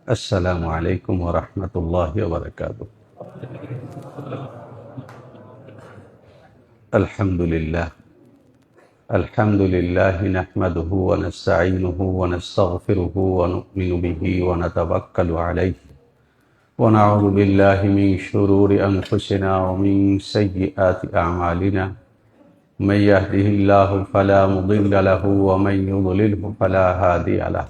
السلام عليكم ورحمة الله وبركاته. الحمد لله نحمده ونستعينه ونستغفره ونؤمن به ونتوكل عليه ونعوذ بالله من شرور أنفسنا ومن سيئات أعمالنا. من يهده الله فلا مضل له ومن يضلله فلا هادي له.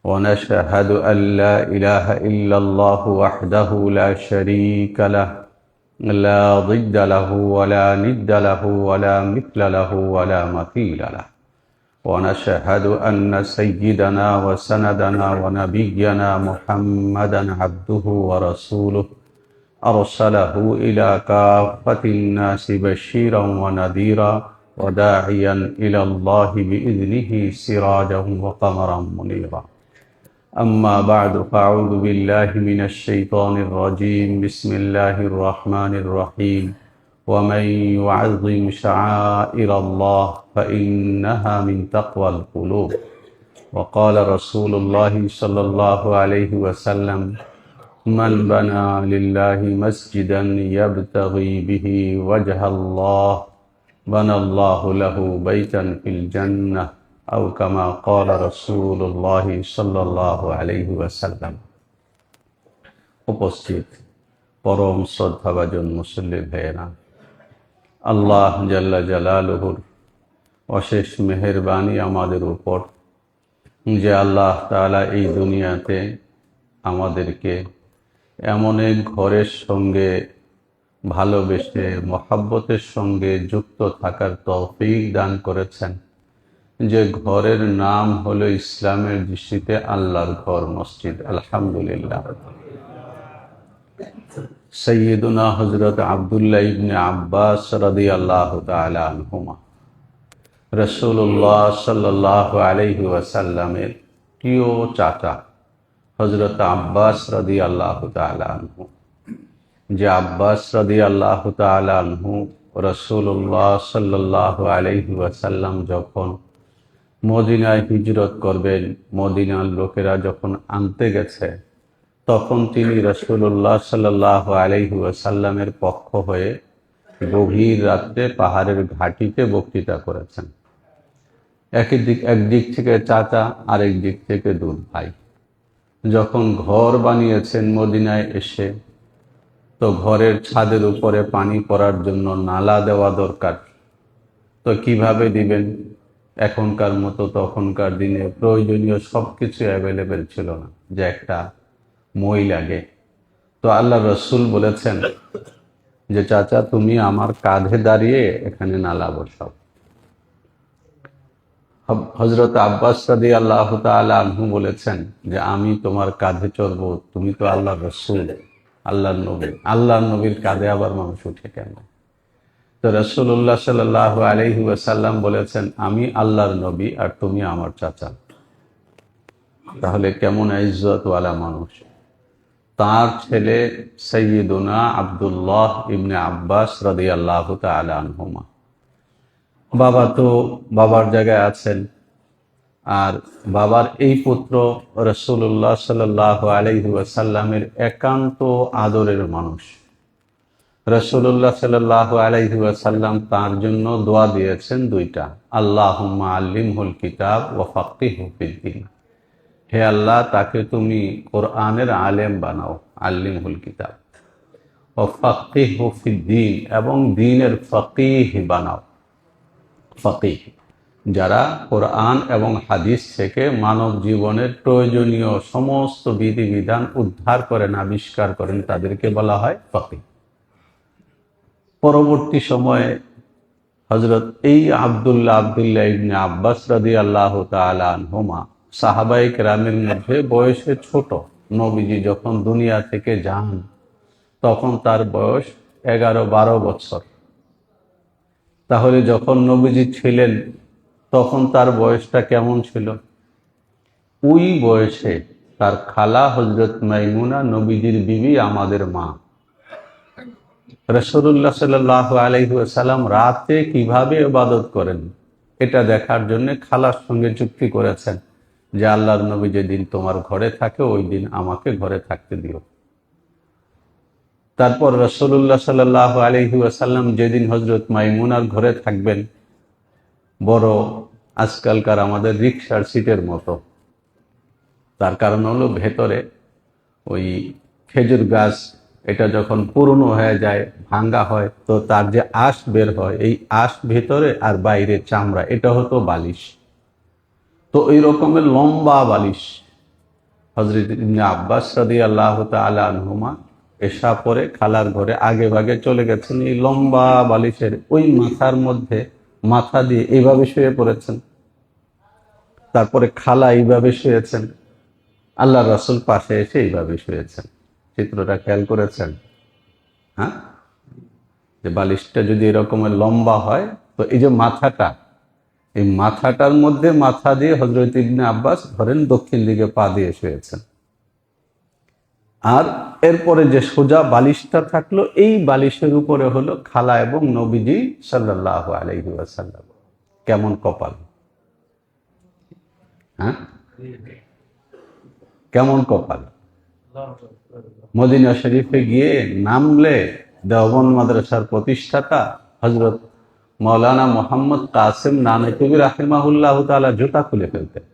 ونشهد أن لا إله إلا الله وحده لا شريك له لا ضد له ولا ند له ولا مثل له ولا مثيل له. ونشهد أن سيدنا وسندنا ونبينا محمدا عبده ورسوله أرسله إلى كافة الناس بشيرا ونذيرا وداعيا إلى الله بإذنه سراجا وقمرا منيرا. أما بعد فأعوذ بالله من الشيطان الرجيم. بسم الله الرحمن الرحيم. ومن يعظم شعائر الله فإنها من تقوى القلوب. وقال رسول الله صلى الله عليه وسلم: من بنى لله مسجدا يبتغي به وجه الله بنى الله له بيتا في الجنة أو كما قال رسول الله صلى الله عليه وسلم. উপস্থিত পরম শ্রদ্ধাভাজন মুসল্লি ভাইয়েরা, আল্লাহ জাল্লা জালালুহুর অশেষ মেহেরবানি আমাদের উপর যে আল্লাহ তাআলা এই দুনিয়াতে আমাদেরকে এমন এক ঘরের সঙ্গে ভালোবেসে মহাব্বতের সঙ্গে যুক্ত থাকার তৌফিক দান করেছেন, যে ঘরের নাম হলো ইসলামের দৃষ্টিতে আল্লাহর ঘর, মসজিদ। আলহামদুলিল্লাহ। সৈয়দুনা হযরত আব্দুল্লাহ ইবনে আব্বাস রাদিয়াল্লাহু তাআলা আনহুমা রাসূলুল্লাহ সাল্লাল্লাহু আলাইহি ওয়াসাল্লামের প্রিয় চাচা হযরত আব্বাস রাদিয়াল্লাহু তাআলা আনহু, যে আব্বাস রাদিয়াল্লাহু তাআলা আনহু রাসূলুল্লাহ সাল্লাল্লাহু আলাইহি ওয়াসাল্লাম যখন মদিনায় হিজরত করবেন, মদিনার লোকেরা যখন আনতে গেছে, তখন তিনি রাসূলুল্লাহ সাল্লাল্লাহু আলাইহি ওয়াসাল্লামের পক্ষ হয়ে গভীর রাত্রে পাহাড়ের ঘাটিতে বক্তৃতা করেছেন। একদিক থেকে চাচা, আরেক দিক থেকে দুই ভাই যখন ঘর বানিয়েছেন মদিনায় এসে, তো ঘরের ছাদের উপরে পানি পড়ার জন্য নালা দেওয়া দরকার। তো কিভাবে দিবেন? এখনকার মতো তখনকার দিনে প্রয়োজনীয় সবকিছু অ্যাভেলেবেল ছিল না, যে একটা মই লাগে। তো আল্লাহ রসুল বলেছেন যে চাচা, তুমি আমার কাঁধে দাঁড়িয়ে এখানে নালা বসাও। হযরত আব্বাস রাদিয়াল্লাহু তাআলা আনহু বলেছেন যে আমি তোমার কাঁধে চড়বো, তুমি তো আল্লাহ রসুল, আল্লাহর নবী, আল্লাহর নবীর কাঁধে আবার মানুষ উঠে কেন? তো রাসূলুল্লাহ সাল্লাল্লাহু আলাইহি ওয়াসাল্লাম বলেছেন, আমি আল্লাহর নবী আর তুমি আমার চাচা। তাহলে কেমন ইজ্জতওয়ালা মানুষ! তার ছেলে সৈয়দুনা আব্দুল্লাহ ইবনে আব্বাস রাদিয়াল্লাহু তাআলা আনহুমা, বাবা তো বাবার জায়গায় আছেন, আর বাবার এই পুত্র রাসূলুল্লাহ সাল্লাল্লাহু আলাইহি ওয়াসাল্লামের একান্ত আদরের মানুষ। রাসূলুল্লাহ সাল্লাল্লাহু আলাইহি ওয়াসাল্লাম তার জন্য দোয়া দিয়েছেন দুইটা, আল্লাহুম্মা আল্লিমহুল কিতাব ওয়া ফাক্কিহহু ফিদ্দীন। হে আল্লাহ, তাকে তুমি কোরআনের আলেম বানাও, আল্লিমহুল কিতাব, ওয়া ফাক্কিহহু ফিদ্দীন, এবং দ্বীনের ফকিহ বানাও। ফকিহ যারা কোরআন এবং হাদিস থেকে মানব জীবনের প্রয়োজনীয় সমস্ত বিধিবিধান উদ্ধার করেন, আবিষ্কার করেন, তাদেরকে বলা হয় ফকিহ। পরবর্তী সময়ে হযরত এই আব্দুল্লাহ ইবনে আব্বাস রাদিয়াল্লাহু তাআলা আনহুমা সাহাবায়ে কেরামের মধ্যে বয়সে ছোট। নবীজি যখন দুনিয়া থেকে যান, তখন তার বয়স 11-12 বছর। তাহলে যখন নবীজি ছিলেন, তখন তার বয়সটা কেমন ছিল? ওই বয়সে তার খালা হযরত মাইমুনা, নবীজির বিবি, আমাদের মা, রাসূলুল্লাহ সাল্লাল্লাহু আলাইহি ওয়াসাল্লাম রাতে কিভাবে ইবাদত করেন এটা দেখার জন্য খালার সঙ্গে চুক্তি করেছেন যে আল্লাহর নবী যেদিন তোমার ঘরে থাকে ওই দিন আমাকে ঘরে থাকতে দিও। তারপর রাসূলুল্লাহ সাল্লাল্লাহু আলাইহি ওয়াসাল্লাম যেদিন হযরত মাইমুনার ঘরে থাকবেন, বড় আজকালকার আমাদের রিকশার সিটের মতো। তার কারণ হলো ভেতরে ওই খেজুর গাছ, এটা যখন পুরনো হয়ে যায়, ভাঙ্গা হয়, তো তার যে আঁশ বের হয়, এই আঁশ ভেতরে আর বাইরে চামড়া, এটা হতো বালিশ। তো এই রকমের লম্বা বালিশ হযরত ইবনে আব্বাস রাদিয়াল্লাহু তাআলা আনহুমা এশা পরে খালার ঘরে আগে ভাগে চলে গেছেন, এই লম্বা বালিশের ওই মাথার মধ্যে মাথা দিয়ে এইভাবে শুয়ে পড়েছেন। তারপরে খালা এইভাবে শুয়েছেন, আল্লাহ রাসূল পাশে এসে এইভাবে শুয়েছেন। চিত্রটা খেয়াল করেছেন? হ্যাঁ, যে বালিশটা যদি এরকমের লম্বা হয়, তো এই যে মাথাটা, এই মাথাটার মধ্যে মাথা দিয়ে হযরত ইবনে আব্বাস ধরেন দক্ষিণ দিকে পা দিয়ে শুয়েছেন। আর এরপরে যে সোজা বালিশটা থাকলো, এই বালিশের উপরে হলো খালা এবং নবীজি সাল্লাল্লাহু আলাইহি ওয়াসাল্লাম। কেমন কপাল! হ্যাঁ, কেমন কপাল! মদিনা শরীফে গিয়ে নামলে দেওবন্দ মাদ্রাসার প্রতিষ্ঠাতা হযরত মাওলানা মোহাম্মদ কাসেম নানতুবি রাহিমাহুল্লাহ তাআলা জুতা খুলে ফেলতেন।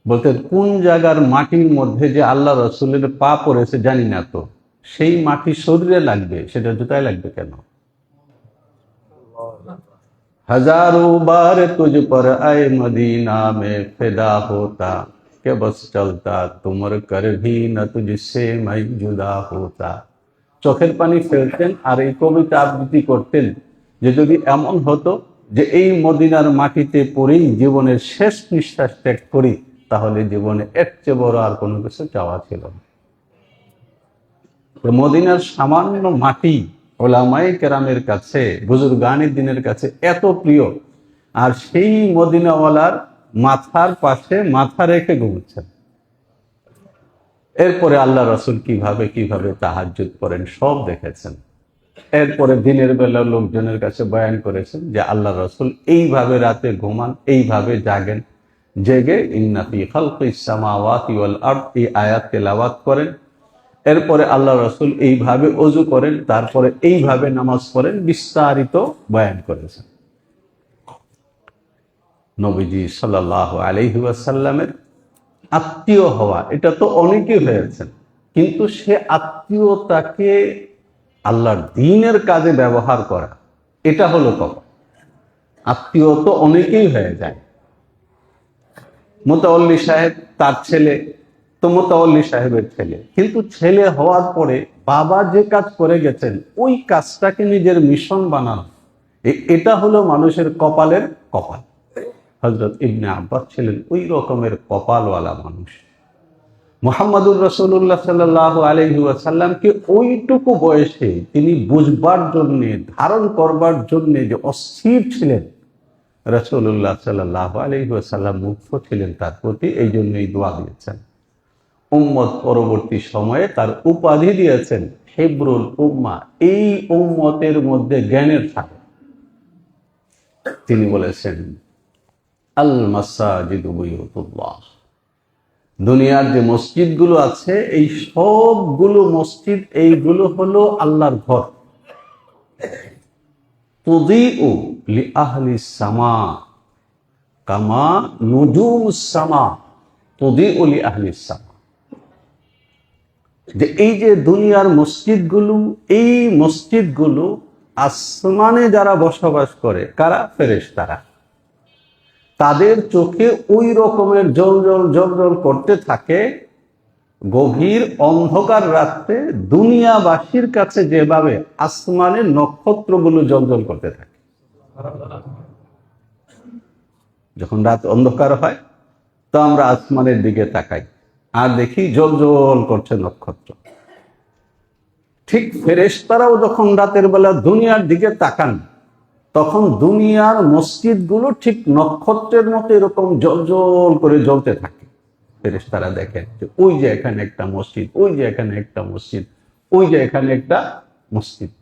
বলতেন, কোন জায়গার মাটির মধ্যে যে আল্লাহ রসুলের পা পড়েছে জানি না, তো সেই মাটি শরীরে লাগবে, সেটা জুতায় লাগবে কেন? হাজারো বার তুঝ পর আয়ে মদিনা মে ফিদা হোতা, কে বস চলতা তুমর কর ভি না তুঝসে মাই জুদা হোতা। চোখের পানি ফেলতেন আর এই কবিতা আবৃত্তি করতেন যে যদি এমন হতো যে এই মদিনার মাটিতে পড়েই জীবনের শেষ নিঃশ্বাস ত্যাগ করি, তাহলে জীবনে এর চেয়ে বড় আর কোনো কিছু চাওয়া ছিল না। মদিনার সামান্য মাটি ওলামায়ে কেরামের কাছে, বুজুর্গানে দ্বীনের কাছে এত প্রিয়, আর সেই মদিনাওয়ালার মাথার পাশে মাথা রেখে ঘুমোচ্ছেন। এরপরে আল্লাহ রাসূল কিভাবে কিভাবে তাহাজ্জুদ করেন সব দেখেছেন। এরপরে দিনের বেলা লোকজনের কাছে বয়ান করেছেন যে আল্লাহ রাসূল এইভাবে রাতে ঘুমান, এইভাবে জাগেন, জেগে ইন্না ফি খালকিস সামাওয়াতি ওয়াল আরদ এই আয়াত তেলাওয়াত করেন। এরপরে আল্লাহ রাসূল এইভাবে ওযু করেন, তারপরে এইভাবে নামাজ পড়েন, বিস্তারিত বয়ান করেছেন। নবীজি সাল্লাল্লাহু আলাইহি ওয়াসাল্লামের আত্মীয় হওয়া, এটা তো অনেকেই হয়েছেন, কিন্তু সে আত্মীয়তাকে আল্লাহর দ্বীনের কাজে ব্যবহার করা, এটা হলো কখন। আত্মীয় তো অনেকেই হয়ে যায়। মোতাওয়াল্লি সাহেব, তার ছেলে তো মোতাওয়াল্লি সাহেবের ছেলে, কিন্তু ছেলে হওয়ার পরে বাবা যে কাজ করে গেছেন ওই কাজটাকে নিজের মিশন বানানো, এটা হলো মানুষের কপালের কপাল। হযরত ইবনে আব্বাস ছিলেন ওই রকমের কপালওয়ালা মানুষ। মুহাম্মাদুর রাসূলুল্লাহ সাল্লাল্লাহু আলাইহি ওয়াসাল্লামকে ওইটুকু বয়সে তিনি বুঝবার জন্য, ধারণ করবার জন্য যে অস্থির ছিলেন, রাসূলুল্লাহ সাল্লাল্লাহু আলাইহি ওয়াসাল্লাম মুগ্ধ ছিলেন তার প্রতি, এই জন্যই দোয়া দিয়েছেন। উম্মত পরবর্তী সময়ে তার উপাধি দিয়েছেন হিব্রুল উম্মাহ, এই উম্মতের মধ্যে জ্ঞানের সাগর। তিনি বলেছেন আল মাসাজিদু বুয়ুতুল্লাহ, দুনিয়ার যে মসজিদগুলো আছে এই সবগুলো মসজিদ, এইগুলো হলো আল্লাহর ঘর। তুদিউ লিআহলিস সামা কামা নুজুমুস সামা তুদিউ লিআহলিস সামা। যে এই যে দুনিয়ার মসজিদগুলো, এই মসজিদগুলো আসমানে যারা বসবাস করে, কারা? ফেরেশতারা। তাদের চোখে ওই রকমের জ্বলজ্বল জ্বলজ্বল করতে থাকে, গভীর অন্ধকার রাত্রে দুনিয়াবাসীর কাছে যেভাবে আসমানের নক্ষত্রগুলো জ্বলজ্বল করতে থাকে। যখন রাত অন্ধকার হয় তো আমরা আসমানের দিকে তাকাই আর দেখি জ্বলজ্বল করছে নক্ষত্র। ঠিক ফেরেশতারাও যখন রাতের বেলা দুনিয়ার দিকে তাকান, তখন দুনিয়ার মসজিদগুলো ঠিক নক্ষত্রের মতো এরকম জ্বলজ্বল করে জ্বলতে থাকে। ফেরেশতারা দেখেন যে ওই যে এখানে একটা মসজিদ, ওই যে এখানে একটা মসজিদ, ওই যে এখানে একটা মসজিদ।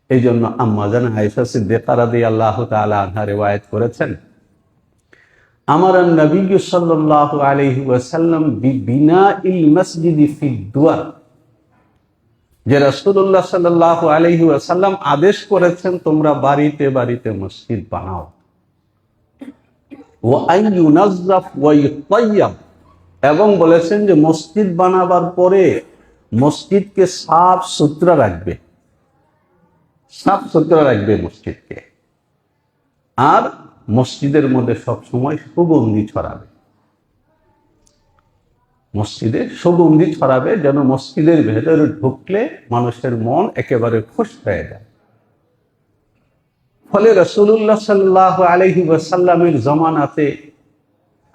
এই জন্য আম্মা জান আয়েশা সিদ্দিকা রাদিয়াল্লাহু তাআলা আনহা রিওয়ায়াত করেছেন আমার নবী সাল্লাল্লাহু আলাইহি ওয়াসাল্লাম বিবিনাইল মসজিদি ফিদ দুয়ার, যে রাসূলুল্লাহ সাল্লাল্লাহু আলাইহি ওয়াসাল্লাম আদেশ করেছেন তোমরা বাড়িতে বাড়িতে মসজিদ বানাও। ওয়া আইয়ুনাজ্জাফ ওয়া ইউতায়্যাব, এবং বলেছেন যে মসজিদ বানাবার পরে মসজিদকে সাফ সুতরা রাখবে, সাফ সুতরা রাখবে মসজিদকে, আর মসজিদের মধ্যে সবসময় সুগন্ধি ছড়াবে, মসজিদে সুগন্ধি ছড়াবে, যেন মসজিদের ভেতরে ঢুকলে মানুষের মন একেবারে খুশ হয়ে যায়। ফলে রাসূলুল্লাহ সাল্লাল্লাহু আলাইহি ওয়াসাল্লামের জমানাতে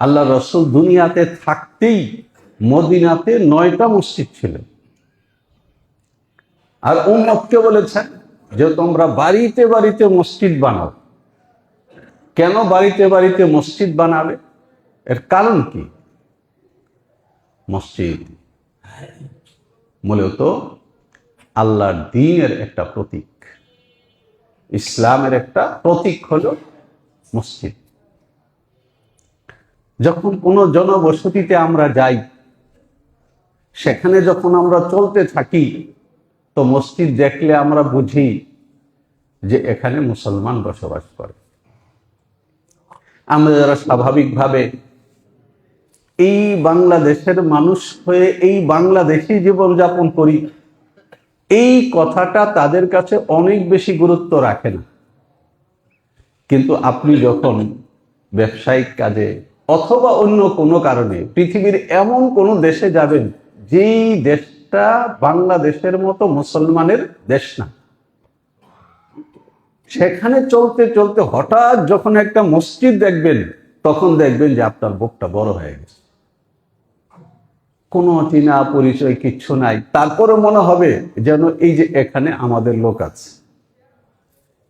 আল্লাহ রসুল দুনিয়াতে থাকতেই মদিনাতে 9টা মসজিদ ছিল। আর উম্মতকে বলেছেন যে তোমরা বাড়িতে বাড়িতে মসজিদ বানাও। কেন বাড়িতে বাড়িতে মসজিদ বানাবে? এর কারণ কি? মসজিদ মূলত আল্লাহর দ্বীনের একটা প্রতীক, ইসলামের একটা প্রতীক হলো মসজিদ। যখন কোনো জনবসতিতে আমরা যাই, সেখানে যখন আমরা চলতে থাকি, তো মসজিদ দেখলে আমরা বুঝি যে এখানে মুসলমান বসবাস করে। আমরা যারা স্বাভাবিকভাবে এই বাংলাদেশের মানুষ হয়ে এই বাংলাদেশি জীবনযাপন করি, এই কথাটা তাদের কাছে অনেক বেশি গুরুত্ব রাখে না। কিন্তু আপনি যখন ব্যবসায়িক কাজে অথবা অন্য কোনো কারণে পৃথিবীর এমন কোনো দেশে যাবেন যেই দেশটা বাংলাদেশের মতো মুসলমানের দেশ না, সেখানে চলতে চলতে হঠাৎ যখন একটা মসজিদ দেখবেন, তখন দেখবেন যে আপনার বুকটা বড় হয়ে গেছে। কোনো চিনা পরিচয় কিচ্ছু নাই, তারপরে মনে হবে যেন এই যে এখানে আমাদের লোক আছে,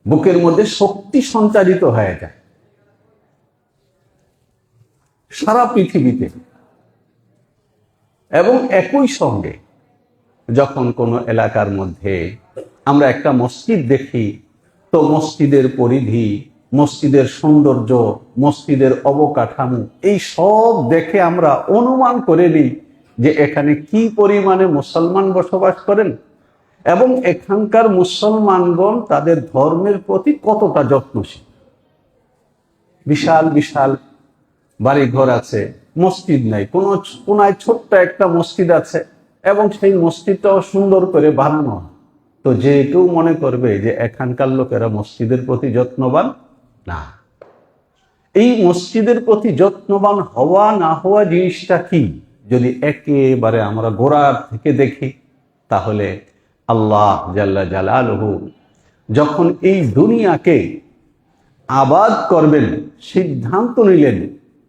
বুকের মধ্যে শক্তি সঞ্চারিত হয়ে যায়। সারা পৃথিবীতে এবং একই সঙ্গে যখন কোনো এলাকার মধ্যে আমরা একটা মসজিদ দেখি, তো মসজিদের পরিধি, মসজিদের সৌন্দর্য, মসজিদের অবকাঠামো, এই সব দেখে আমরা অনুমান করে নিই যে এখানে কি পরিমাণে মুসলমান বসবাস করেন এবং এখানকার মুসলমানগণ তাদের ধর্মের প্রতি কতটা যত্নশীল। বিশাল বিশাল বাড়িঘর আছে, মসজিদ নাই, কোনায় ছোট্ট একটা মসজিদ আছে এবং সেই মসজিদটাও সুন্দর করে বানানো। তো যে কেউ মনে করবে যে এখানকার লোকেরা মসজিদের প্রতি যত্নবান না। এই মসজিদের প্রতি যত্নবান হওয়া না হওয়া জিনিসটা কি যদি একেবারে আমরা গোড়ার থেকে দেখি, তাহলে আল্লাহ জাল্লা জালালুহু যখন এই দুনিয়াকে আবাদ করবেন সিদ্ধান্ত নিলেন,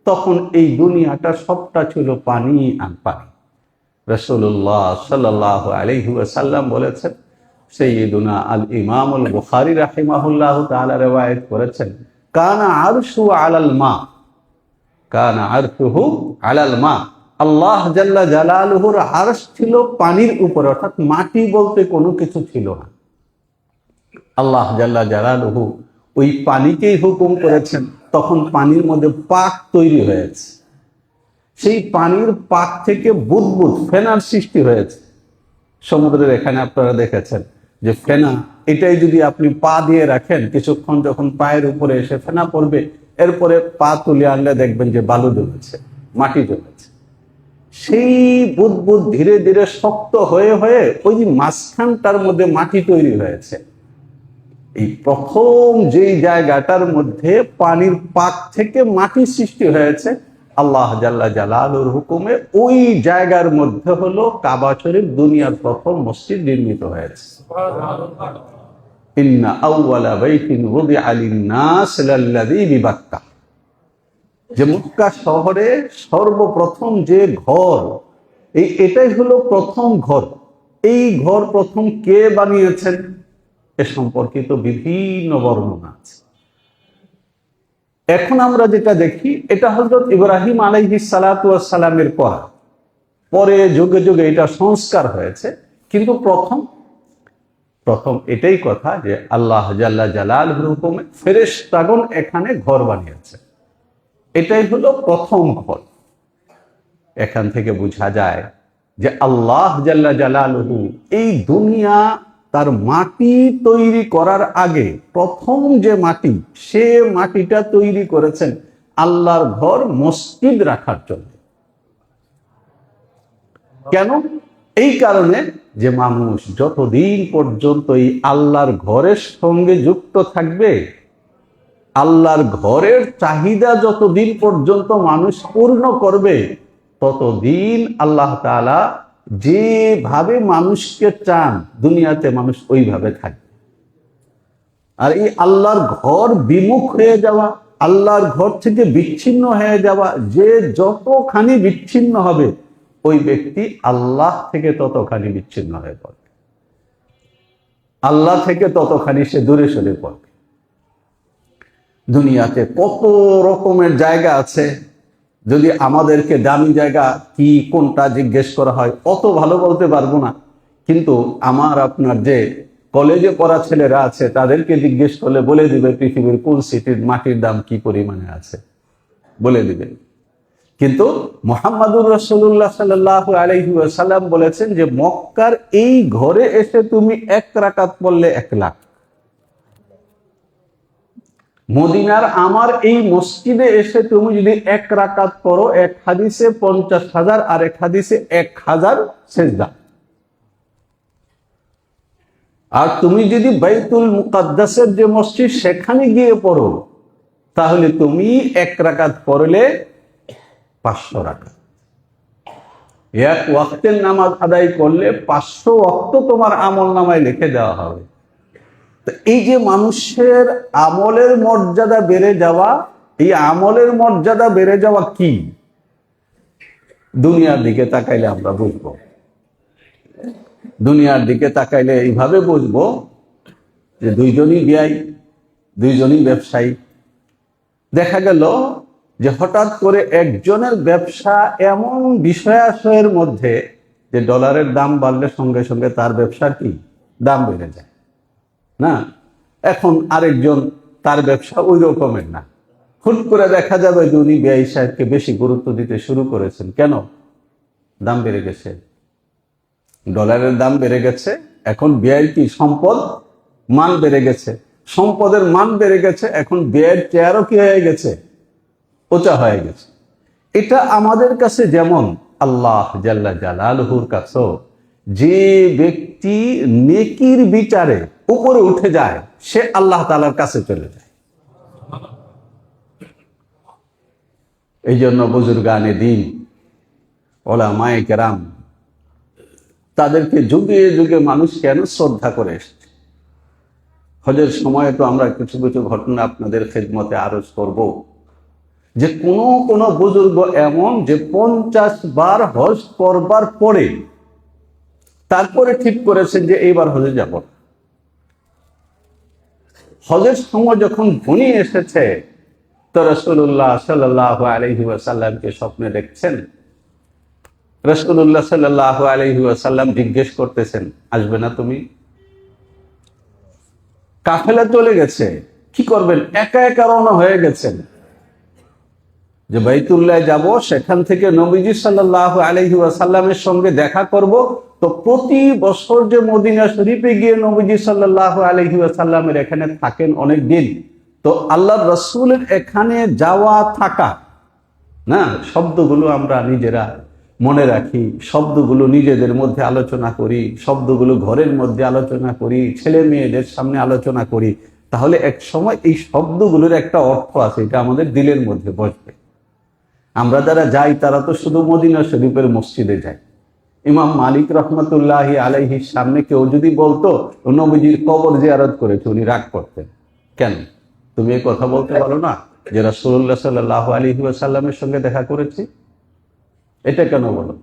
তখন এই দুনিয়াটা সবটা ছিল পানি আর পানি। রাসূলুল্লাহ সাল্লাল্লাহু আলাইহি ওয়াসাল্লাম বলেছেন, সাইয়্যিদুনা আল ইমামুল বুখারী রাহিমাহুল্লাহু তাআলা riwayat করেছেন, কানা আরশু আলাল মা, কানা আরশুহু আলাল মা, আল্লাহ জাল্লা জালালুহুর আরশ ছিল পানির উপরে, অর্থাৎ মাটি বলতে কোনো কিছু ছিল না। আল্লাহ জাল্লা জালালুহু ওই পানিকেই হুকুম করেছেন, তখন পানির মধ্যে পাক তৈরি হয়েছে। সেই পানির পাক থেকে বুদবুদ ফেনার সৃষ্টি হয়েছে। সমুদ্রের এখানে আপনারা দেখেছেন যে ফেনা, এটাই যদি আপনি পা দিয়ে রাখেন, কিছুক্ষণ যখন পায়ের উপরে এসে ফেনা পড়বে, এরপরে পা তুলে আনলে দেখবেন যে বালু জমেছে, মাটি জমেছে। সেই বুদবুদ ধীরে ধীরে শক্ত হয়ে হয়ে ওই মাঝখানটার মধ্যে মাটি তৈরি হয়েছে। এই প্রথম যেই জায়গাটার মধ্যে পানির পাক থেকে মাটি সৃষ্টি হয়েছে, আল্লাহ জাল্লা জালালুর হুকুমে ওই জায়গার মধ্যে হলো কাবা শরীফ, দুনিয়ার প্রথম মসজিদ নির্মিত হয়েছে। ইন্না আউওয়ালা বাইতিন উযিআ লিন-নাস লাল্লাযী বিবাক্কা, যে মক্কা শহরে সর্বপ্রথম যে ঘর, এটাই হলো প্রথম ঘর। এই ঘর প্রথম কে বানিয়েছেন এ সম্পর্কিত বিভিন্ন বর্ণনা আছে। এখন আমরা যেটা দেখি, এটা হযরত ইব্রাহিম আলাইহিস সালাতু ওয়াস সালামের পরে যুগে যুগে এটা সংস্কার হয়েছে, কিন্তু প্রথম এটাই কথা যে আল্লাহ জাল্লা জালালুর হুকুমে ফেরেশতাগণ এখানে ঘর বানিয়েছে। এটাই হলো প্রথম ফল। এখান থেকে বোঝা যায় যে আল্লাহ জাল্লা জালালুহু এই দুনিয়া তার মাটি তৈরি করার আগে প্রথম যে মাটি, সে মাটিটা তৈরি করেছেন আল্লাহর ঘর মসজিদ রাখার জন্য। কেন? এই কারণে যে মানুষ যতদিন পর্যন্ত এই আল্লাহর ঘরের সঙ্গে যুক্ত থাকবে, আল্লাহর ঘরের চাহিদা যতদিন পর্যন্ত মানুষ পূর্ণ করবে, ততদিন আল্লাহ তাআলা যেভাবে মানুষকে চান দুনিয়াতে মানুষ ওইভাবে থাকবে। আর এই আল্লাহর ঘর বিমুখ হয়ে যাওয়া, আল্লাহর ঘর থেকে বিচ্ছিন্ন হয়ে যাওয়া, যে যতখানি বিচ্ছিন্ন হবে ওই ব্যক্তি আল্লাহ থেকে ততখানি বিচ্ছিন্ন হয়ে পড়বে, আল্লাহ থেকে ততখানি সে দূরে সরে পড়বে। দুনিয়াতে কত রকমের জায়গা আছে, যদি আমাদেরকে দামি জায়গা কি কোনটা জিজ্ঞেস করা হয় অত ভালো বলতে পারবো না, কিন্তু আমার আপনার যে কলেজে পড়া ছেলেরা আছে তাদেরকে জিজ্ঞেস করলে বলে দিবে পৃথিবীর কোন সিটির মাটির দাম কি পরিমাণে আছে, বলে দিবে। কিন্তু মুহাম্মাদুর রাসূলুল্লাহ সাল্লাল্লাহু আলাইহি ওয়াসাল্লাম বলেছেন যে মক্কার এই ঘরে এসে তুমি 1 রাকাত পড়লে 1 লাখ, মদিনার আমার এই মসজিদে এসে তুমি যদি 1 রাকাত পড়ো, এক হাদিসে 50,000 আর এক হাদিসে 1000 সেজদা। আর তুমি যদি বাইতুল মুকাদ্দাসের যে মসজিদ সেখানে গিয়ে পড়ো, তাহলে তুমি 1 রাকাত পড়লে 500 রাকাত। এক ওয়াক্তের নামাজ আদায় করলে 500 ওয়াক্ত তোমার আমল নামায় লিখে দেওয়া হবে। এই যে মানুষের আমলের মর্যাদা বেড়ে যাওয়া, এই আমলের মর্যাদা বেড়ে যাওয়া কি দুনিয়ার দিকে তাকাইলে আমরা বুঝবো। দুনিয়ার দিকে তাকাইলে এইভাবে বুঝবো যে দুইজনই ব্যয়, দুইজনই ব্যবসায়ী। দেখা গেল যে হঠাৎ করে একজনের ব্যবসা এমন বিষয়াশয়ের মধ্যে যে ডলারের দাম বাড়লে সঙ্গে সঙ্গে তার ব্যবসার কি দাম বেড়ে যায় না। এখন আরেকজন তার ব্যবসা ওই রকমের না, হুট করে দেখা যাবে যে উনি ব্যয় সাহেবকে বেশি গুরুত্ব দিতে শুরু করেছেন। কেন? দাম বেড়ে গেছে, ডলারের দাম বেড়ে গেছে। এখন ব্যয় কি সম্পদ, মান বেড়ে গেছে, সম্পদের মান বেড়ে গেছে, এখন ব্যয়ের চেয়ারও কি হয়ে গেছে, উঁচা হয়ে গেছে। এটা আমাদের কাছে যেমন আল্লাহ জাল্লা জালালুহুর কাছেও যে ব্যক্তি নেকির বিচারে উপরে উঠে যায় সে আল্লাহ তাআলার কাছে চলে যায়। এই জন্য বুজুর্গানে দ্বীন, উলামায়ে কেরাম, তাদেরকে যুগে যুগে মানুষ কেন শ্রদ্ধা করে এসেছে। হজের সময় তো আমরা কিছু কিছু ঘটনা আপনাদের খেদমতে আরজ করব, যে কোন বুজুর্গ এমন যে 50 বার হজ করবার পরে তারপরে ঠিক করেছেন যে এইবার হজে যাব। হজের সময় যখন ঘনিয়ে এসেছে তো রাসূলুল্লাহ সাল্লাল্লাহু আলাইহি ওয়াসাল্লামকে স্বপ্নে দেখছেন। রাসূলুল্লাহ সাল্লাল্লাহু আলাইহি ওয়াসাল্লাম জিজ্ঞেস করতেছেন, আসবে না তুমি? কাফেলা চলে গেছে, কি করবেন? একা একা রওনা হয়ে গেছেন যে বাইতুল্লাহ যাব, সেখান থেকে নবীজি সাল্লাল্লাহু আলাইহি ওয়াসাল্লামের সঙ্গে দেখা করব। তো প্রতি বছর যে মদিনা শরীফে গিয়ে নবীজি সাল্লাল্লাহু আলাইহি ওয়াসাল্লামের এখানে থাকেন অনেক দিন, তো আল্লাহর রাসূলের এখানে যাওয়া থাকা না, শব্দগুলো আমরা নিজেরা মনে রাখি, শব্দগুলো নিজেদের মধ্যে আলোচনা করি, শব্দগুলো ঘরের মধ্যে আলোচনা করি, ছেলে মেয়েদের সামনে আলোচনা করি, তাহলে এক সময় এই শব্দগুলোর একটা অর্থ আছে, এটা আমাদের দিলের মধ্যে বসবে। আমরা যারা যাই তারা তো শুধু মদিনা শরীফের মসজিদে যায়। ইমাম মালিক রহমতুল্লাহি আলাইহির সামনে কেউ যদি বলতো নবীজির কবর জিয়ারত করেছে, উনি রাগ করতেন। কেন? তুমি এই কথা বলতে পারো না যে রাসূলুল্লাহ সাল্লাল্লাহু আলাইহি ওয়াসাল্লামের সঙ্গে দেখা করেছি? এটা কেন বলো?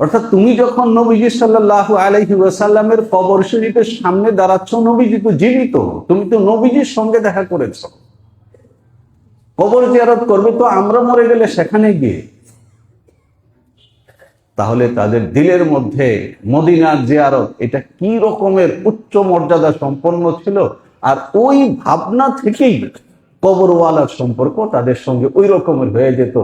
অর্থাৎ তুমি যখন নবীজি সাল্লাল্লাহু আলাইহি ওয়াসাল্লামের কবর শরীফের সামনে দাঁড়াচ্ছ, নবীজি তো জীবিত, তুমি তো নবীজির সঙ্গে দেখা করেছো। কবর জিয়ারত করবে তো আমরা মরে গেলে সেখানে গিয়ে। তাহলে তাদের দিলের মধ্যে মদিনার জিয়ারত এটা কি রকমের উচ্চ মর্যাদা সম্পন্ন ছিল। আর ওই ভাবনা থেকেই কবরওয়ালার সম্পর্ক তাদের সঙ্গে ওই রকমের হয়ে যেত।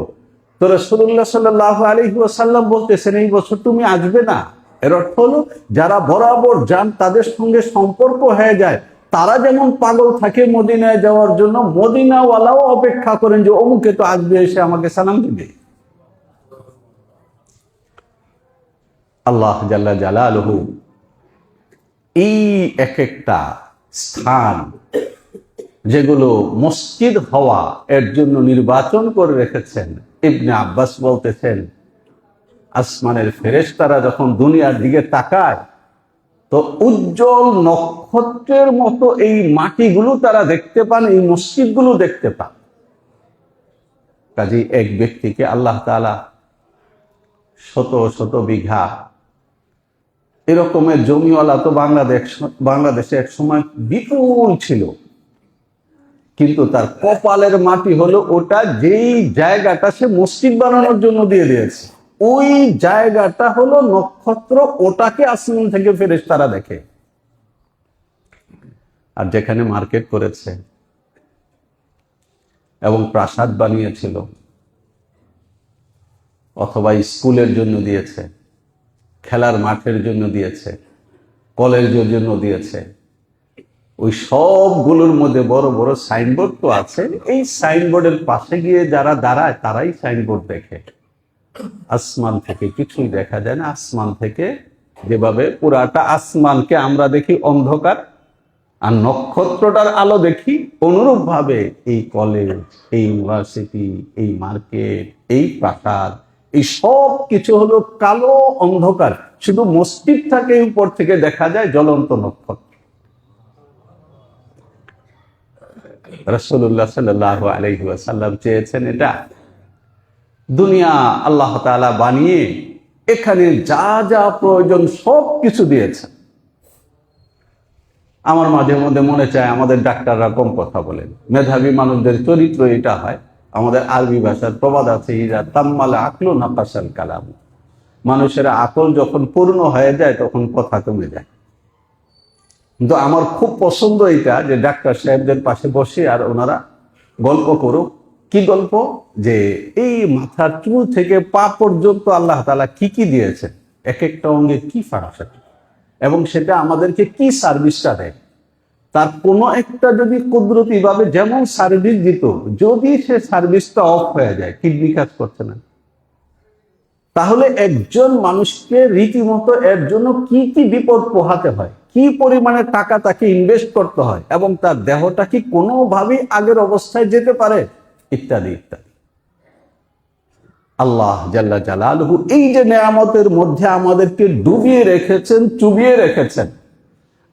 তো রাসূলুল্লাহ সাল্লাল্লাহু আলাইহি ওয়াসাল্লাম বলতেছেন, এই বছর তুমি আসবে না। এর অর্থ হলো যারা বরাবর যান তাদের সঙ্গে সম্পর্ক হয়ে যায়, তারা যেমন পাগল থাকে মদিনায় যাওয়ার জন্য, মদিনাওয়ালাও অপেক্ষা করেন যে অমুকে তো আসবে, এসে আমাকে সালাম দিবে। আল্লাহ জাল্লা জালালুহু এই এক একটা স্থান যেগুলো মসজিদ হওয়া এর জন্য নির্বাচন করে রেখেছেন। ইবনে আব্বাস বলতেছেন, আসমানের ফেরেশতারা যখন দুনিয়ার দিকে তাকায় তো উজ্জ্বল নক্ষত্রের মতো এই মাটিগুলো তারা দেখতে পান, এই মসজিদগুলো দেখতে পান। কাজেই এক ব্যক্তিকে আল্লাহ তাআলা শত শত বিঘা এরকমের জমিওয়ালা তো বাংলাদেশে এক সময় বিপুল ছিল, কিন্তু তার কপালের মাটি হলো ওটা, যেই জায়গাটা সে মসজিদ বানানোর জন্য দিয়ে দিয়েছে ওই জায়গাটা হলো নক্ষত্র, ওটাকে আসমান থেকে ফেরেশতারা দেখে। আর যেখানে মার্কেট করেছে এবং প্রাসাদ বানিয়েছিল অথবা স্কুলের জন্য দিয়েছে, খেলার মাঠের জন্য দিয়েছে, কলেজের জন্য দিয়েছে, ওই সবগুলোর মধ্যে বড় বড় সাইনবোর্ড তো আছে। এই সাইনবোর্ডের পাশে গিয়ে যারা দাঁড়ায় তারাই সাইনবোর্ড দেখে। আসমান থেকে কিছুই দেখা যায় না। আসমান থেকে যেভাবে পুরাটা আসমানকে আমরা দেখি অন্ধকার আর নক্ষত্রটার আলো দেখি, অনুরূপ ভাবে এই কলেজ, এই ইউনিভার্সিটি, এই মার্কেট, এই প্রাসাদ, এই সব কিছু হলো কালো অন্ধকার। শুধু মসজিদটাকে উপর থেকে দেখা যায় জ্বলন্ত নক্ষত্র। রাসূলুল্লাহ সাল্লাল্লাহু আলাইহি ওয়াসাল্লাম চেয়েছেন এটা। দুনিয়া আল্লাহ তাআলা বানিয়ে এখানে যা যা প্রয়োজন সব কিছু দিয়েছেন। আমার মাঝে মধ্যে মনে চায় আমাদের ডাক্তাররা কম কথা বলেন, মেধাবী মানুষদের চরিত্র এটা হয়। আমাদের আরবি ভাষার প্রবাদ আছে, ইজা তাম্মাল আকলু নাকাসাল কালাম। মানুষের আকল যখন পূর্ণ হয়ে যায় তখন কথা কমে যায়। কিন্তু আমার খুব পছন্দ এটা যে ডাক্তার সাহেবদের পাশে বসে আর ওনারা গল্প করুক। কি গল্প? যে এই মাথার চুল থেকে পা পর্যন্ত আল্লাহ তাআলা কি কি দিয়েছেন, এক একটা অঙ্গে কি ফাংশন, এবং সেটা আমাদেরকে কি সার্ভিসটা দেয়। তার কোনো একটা যদি কুদরতি ভাবে যেমন সার্ভিস দিত, যদি সে সার্ভিসটা অফ হয়ে যায়, কিডনি কাজ করছে না, তাহলে একজন মানুষকে রীতিমতো এর জন্য কি কি বিপদ পোহাতে হয়, কি পরিমাণে টাকা তাকে ইনভেস্ট করতে হয়, এবং তার দেহটা কি কোনোভাবেই আগের অবস্থায় যেতে পারে, ইত্যাদি ইত্যাদি। আল্লাহ জাল্লা জালালহু এই যে নেয়ামতের মধ্যে আমাদেরকে ডুবিয়ে রেখেছেন, চুবিয়ে রেখেছেন,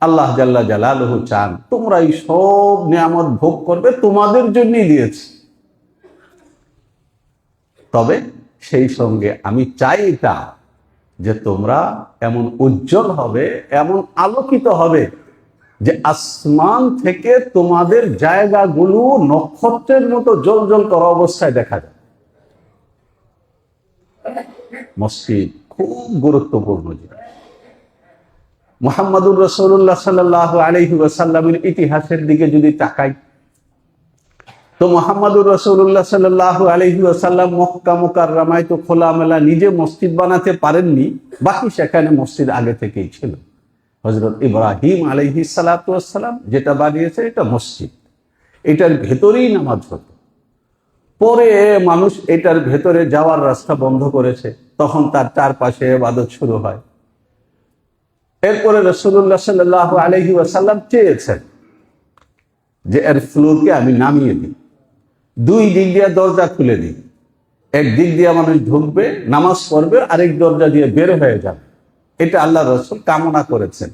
আল্লাহ জাল্লা জালালহু চান তোমরা এই সব নেয়ামত ভোগ করবে, তোমাদের জন্যই দিয়েছি। তবে সেই সঙ্গে আমি চাই এটা যে তোমরা এমন উজ্জ্বল হবে, এমন আলোকিত হবে যে আসমান থেকে তোমাদের জায়গাগুলো নক্ষত্রের মতো জ্বলজ্বল করা অবস্থায় দেখা যায়। মসজিদ খুব গুরুত্বপূর্ণ জিনিস। মুহাম্মদুর রাসূলুল্লাহ সাল্লাল্লাহু আলাইহি ওয়াসাল্লামের ইতিহাসের দিকে যদি তাকাই তো মুহাম্মদুর রাসূলুল্লাহ সাল্লাল্লাহু আলাইহি ওয়াসাল্লাম মক্কা মুকাররমায় তো খোলামেলা নিজে মসজিদ বানাতে পারেননি, বাকি সেখানে মসজিদ আগে থেকেই ছিল। হযরত ইব্রাহিম আলাইহিস সালাতু ওয়াস সালাম যেটা বানিয়েছে এটা মসজিদ, এটার ভেতরেই নামাজ হতো। পরে মানুষ এটার ভেতরে যাওয়ার রাস্তা বন্ধ করেছে, তখন তার চারপাশে ইবাদত শুরু হয়। এরপরে রাসূলুল্লাহ সাল্লাল্লাহু আলাইহি ওয়াসাল্লাম চেয়েছেন যে এর ফ্লোরকে আমি নামিয়ে দিই, দুই দিক দিয়ে দরজা খুলে দিই, এক দিক দিয়ে মানুষ ঢুকবে, নামাজ পড়বে, আরেক দরজা দিয়ে বের হয়ে যাবে। এটা আল্লাহ রাসূল কামনা করেছেন,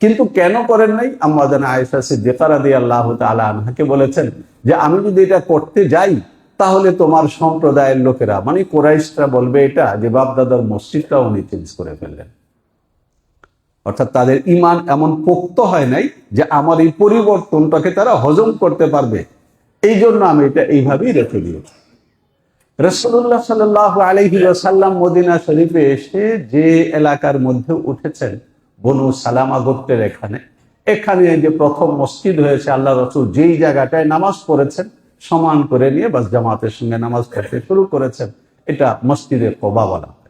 কিন্তু কেন করেন নাই? আম্মা জানা আয়েশা সিদ্দিকা রাদিয়াল্লাহু তাআলা আনহাকে বলেছেন যে আমি যদি এটা করতে যাই তাহলে তোমার সম্প্রদায়ের লোকেরা মানে কুরাইশরা বলবে এটা যে বাপদাদার মসজিদটা উনি চেঞ্জ করে ফেললেন। অর্থাৎ তাদের ঈমান এমন পোক্ত হয় নাই যে আমার এই পরিবর্তনটাকে তারা হজম করতে পারবে, এই জন্য আমি এটা এইভাবেই রেখে দিয়েছি। রাসূলুল্লাহ সাল্লাল্লাহু আলাইহি ওয়াসাল্লাম মদিনা শরীফে এসে যে এলাকার মধ্যে উঠেছেন, বনু সালামা গোত্রের এখানে যে প্রথম মসজিদ হয়েছে, আল্লাহ রাসূল যেই জায়গাটায় নামাজ পড়েছেন সমান করে নিয়ে বাস জামাতের সঙ্গে নামাজ পড়তে শুরু করেছেন। এটা মসজিদে কোবা বলা হয়।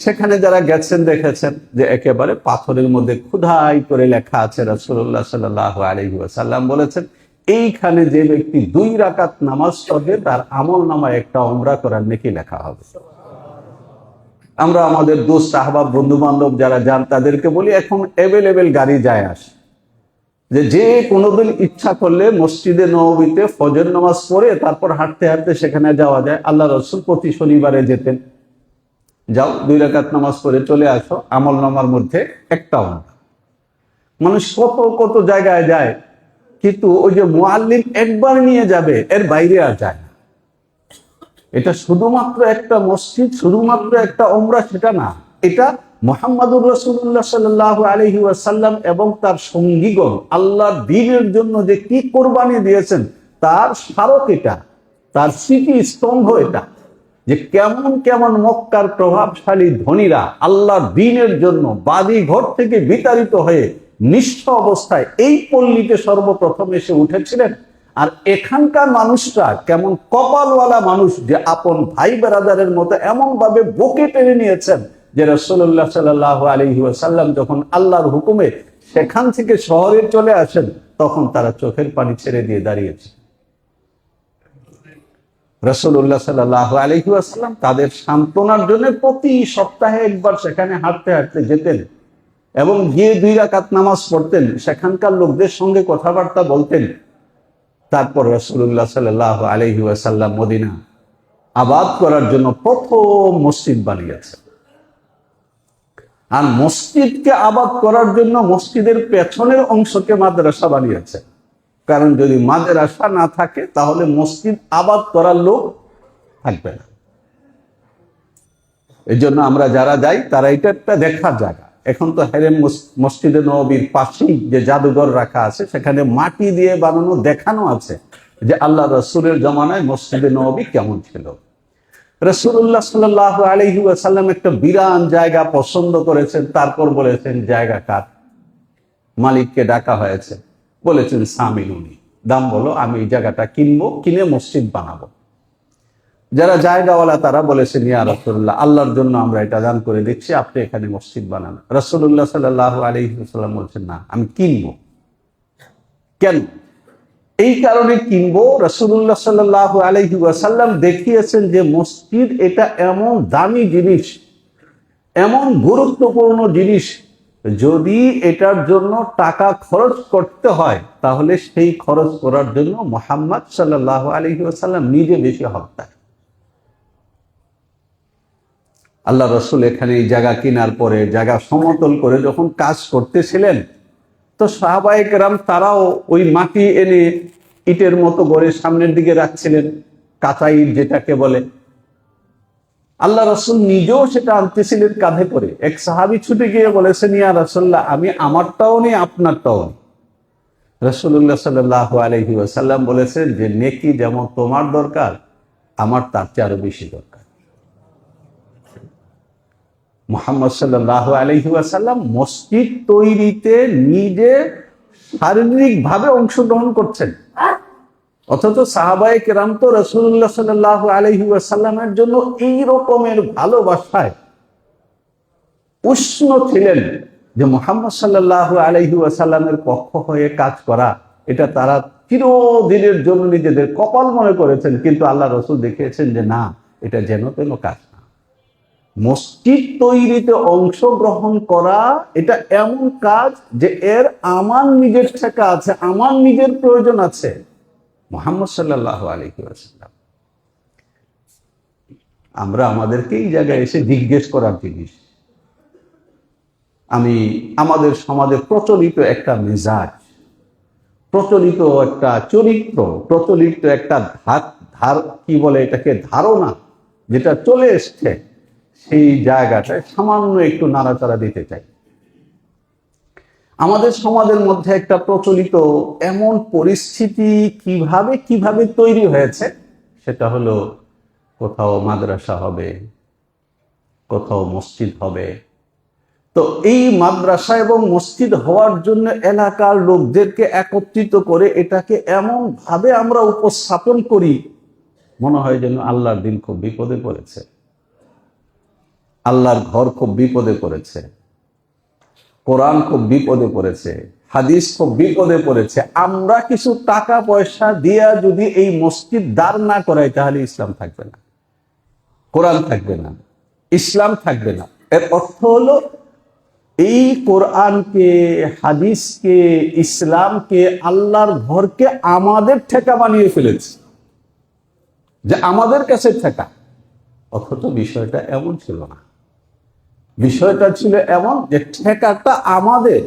সেখানে যারা গেছেন দেখেছেন যে একেবারে পাথরের মধ্যে খোদাই করে লেখা আছে, রাসূলুল্লাহ সাল্লাল্লাহু আলাইহি ওয়াসাল্লাম বলেছেন, এইখানে যে ব্যক্তি 2 রাকাত নামাজ পড়বে তার আমলনামায় একটা উমরা করার নেকি লেখা হবে। আমরা আমাদের দোস্ত আহবাব বন্ধু বান্ধব যারা যান তাদেরকে বলি, এখন অ্যাভেলেবেল গাড়ি যায় আসে, যে কোনোদিন ইচ্ছা করলে মসজিদে নববীতে ফজর নামাজ পড়ে তারপর হাঁটতে হাঁটতে সেখানে যাওয়া যায়। আল্লাহ রাসূল প্রতি শনিবারে যেতেন। যাও 2 রাকাত নামাজ পড়ে চলে আসো, আমলনামার মধ্যে একটাও না। মানুষ কত কত জায়গায় যায়, কিন্তু ওই যে মুআল্লিম একবার নিয়ে যাবে এর বাইরে আর যায় না। এটা শুধুমাত্র একটা মসজিদ, শুধুমাত্র একটা উমরা সেটা না, এটা মুহাম্মাদুর রাসূলুল্লাহ সাল্লাল্লাহু আলাইহি ওয়াসাল্লাম এবং তার সঙ্গীগণ আল্লাহর দ্বীনের জন্য যে কি কোরবানি দিয়েছেন তার স্মারক এটা, তার স্মৃতি স্তম্ভ এটা, যে কেমন কেমন মক্কার প্রভাবশালী ধনীরা আল্লাহর দ্বীনের জন্য বাড়ি ঘর থেকে বিতাড়িত হয়ে নিঃস্ব অবস্থায় এই পল্লীতে সর্বপ্রথম এসে উঠেছিলেন। আর এখানকার মানুষরা কেমন কপালওয়ালা মানুষ, যে আপন ভাই বেরাদারের মতো এমন ভাবে বুকে টেনে নিয়েছেন যে রাসূলুল্লাহ সাল্লাল্লাহু আলাইহি ওয়াসাল্লাম যখন আল্লাহর হুকুমে সেখান থেকে শহরে চলে আসেন তখন তারা চোখের পানি ছেড়ে দিয়ে দাঁড়িয়েছে। রাসূলুল্লাহ সাল্লাল্লাহু আলাইহি ওয়াসাল্লাম তাদের সান্ত্বনার জন্য প্রতি সপ্তাহে একবার সেখানে হাঁটতে হাঁটতে যেতেন এবং গিয়ে 2 রাকাত নামাজ পড়তেন, সেখানকার লোকদের সঙ্গে কথাবার্তা বলতেন। তারপর রাসূলুল্লাহ সাল্লাল্লাহু আলাইহি ওয়াসাল্লাম মদিনা আবাদ করার জন্য প্রথম মসজিদ বানিয়েছেন। আর মসজিদকে আবাদ করার জন্য মসজিদের পেছনের অংশকে মাদ্রাসা বানিয়েছে। কারণ যদি মাদ্রাসা না থাকে তাহলে মসজিদ আবাদ করার লোক থাকবে না। এই জন্য আমরা যারা যাই তারা এটা একটা দেখার জায়গা। এখন তো হেরেম মসজিদে নববীর পাশেই যে জাদুঘর রাখা আছে, সেখানে মাটি দিয়ে বানানো দেখানো আছে যে আল্লাহ রাসূলের জমানায় মসজিদে নববী কেমন ছিল। রাসূলুল্লাহ সাল্লাল্লাহু আলাইহি ওয়াসাল্লাম একটা বিরান জায়গা পছন্দ করেছেন, তারপর বলেছেন জায়গা কার, মালিককে ডাকা হয়েছে, বলেছেন সামিলুনি, দাম বলো, আমি এই জায়গাটা কিনবো, কিনে মসজিদ বানাবো। যারা জায়গাওয়ালা তারা বলেছেন, ইয়া রাসূলুল্লাহ, আল্লাহর জন্য আমরা এটা দান করে দিচ্ছি, আপনি এখানে মসজিদ বানান। রাসূলুল্লাহ সাল্লাল্লাহু আলাইহি ওয়াসাল্লাম বলছেন, না, আমি কিনবো। কেন? এই কারণে কিনবো, রাসূলুল্লাহ সাল্লাল্লাহু আলাইহি ওয়াসাল্লাম দেখিয়েছেন যে মসজিদ এটা এমন দামি জিনিস, এমন গুরুত্বপূর্ণ জিনিস, যদি এটার জন্য টাকা খরচ করতে হয় তাহলে সেই খরচ করার জন্য মুহাম্মদ সাল্লাল্লাহু আলাইহি ওয়াসাল্লাম নিজে বেশি হকদার। আল্লাহ রাসূল এখানে এই জায়গা কেনার পরে জায়গা সমতল করে যখন কাজ করতেছিলেন, তো সাহাবায়ে কেরাম তারাও ওই মাটি এনে ইটের মতো করে সামনের দিকে রাখছিলেন, কাঁচা ইট যেটাকে বলে। আল্লাহ রাসূল নিজেও সেটা আনতেছিলেন কাঁধে করে। এক সাহাবী ছুটে গিয়ে বলেছেন, ইয়া রাসূলুল্লাহ, আমি আমারটাও নেই আপনারটাও নেই। রাসূলুল্লাহ সাল্লাল্লাহু আলাইহি ওয়াসাল্লাম বলেছেন যে নেকি যেমন তোমার দরকার, আমার তার চেয়ে আরো বেশি দরকার। মুহাম্মদ সাল্লাল্লাহু আলাইহি ওয়াসাল্লাম মসজিদ তৈরিতে নিজে শারীরিকভাবে অংশগ্রহণ করছেন, অথচ সাহাবায়ে কেরাম তো রাসূলুল্লাহ সাল্লাল্লাহু আলাইহি ওয়াসাল্লামের জন্য এই রকমের ভালোবাসায় উষ্ণ ছিলেন যে মুহাম্মদ সাল্লাল্লাহু আলাইহি ওয়াসাল্লামের পক্ষ হয়ে কাজ করা এটা তারা চিরদিনের জন্য নিজেদের কপাল মনে করেছেন। কিন্তু আল্লাহ রাসূল দেখিয়েছেন যে না, এটা যেন তেন কাজ না। মসজিদ তৈরিতে অংশগ্রহণ করা এটা এমন কাজ যে এর আমার নিজের ঠেকা আছে, আমার নিজের প্রয়োজন আছে। মুহাম্মদ সাল্লাল্লাহু আলাইহি ওয়াসাল্লাম আমরা আমাদেরকে এই জায়গায় এসে জিজ্ঞেস করার জিনিস। আমি আমাদের সমাজে প্রচলিত একটা মেজাজ, প্রচলিত একটা চরিত্র, প্রচলিত একটা কি বলে এটাকে, ধারণা যেটা চলে এসছে, সেই জায়গাটায় সামান্য একটু নাড়াচাড়া দিতে চাই। আমাদের সমাজের মধ্যে একটা প্রচলিত এমন পরিস্থিতি কিভাবে তৈরি হয়েছে, সেটা হলো কোথাও মাদ্রাসা হবে, কোথাও মসজিদ হবে, তো এই মাদ্রাসা এবং মসজিদ হওয়ার জন্য এলাকার লোকদেরকে একত্রিত করে এটাকে এমন ভাবে আমরা উপস্থাপন করি, মনে হয় যেন আল্লাহর দিন খুব বিপদে পড়েছে, আল্লাহর ঘর খুব বিপদে পড়েছে, কোরআন খুব বিপদে পড়েছে, হাদিস খুব বিপদে পড়েছে। আমরা কিছু টাকা পয়সা দিয়া যদি এই মসজিদ দাঁড় না করাই, তাহলে ইসলাম থাকবে না, কোরআন থাকবে না, ইসলাম থাকবে না। এর অর্থ হলো এই কোরআনকে, হাদিসকে, ইসলামকে, আল্লাহর ঘরকে আমাদের ঠেকা বানিয়ে ফেলেছে, যে আমাদের কাছে ঠেকা। অথচ বিষয়টা এমন ছিল না, বিষয়টা ছিল এমন যে ঠেকাটা আমাদের।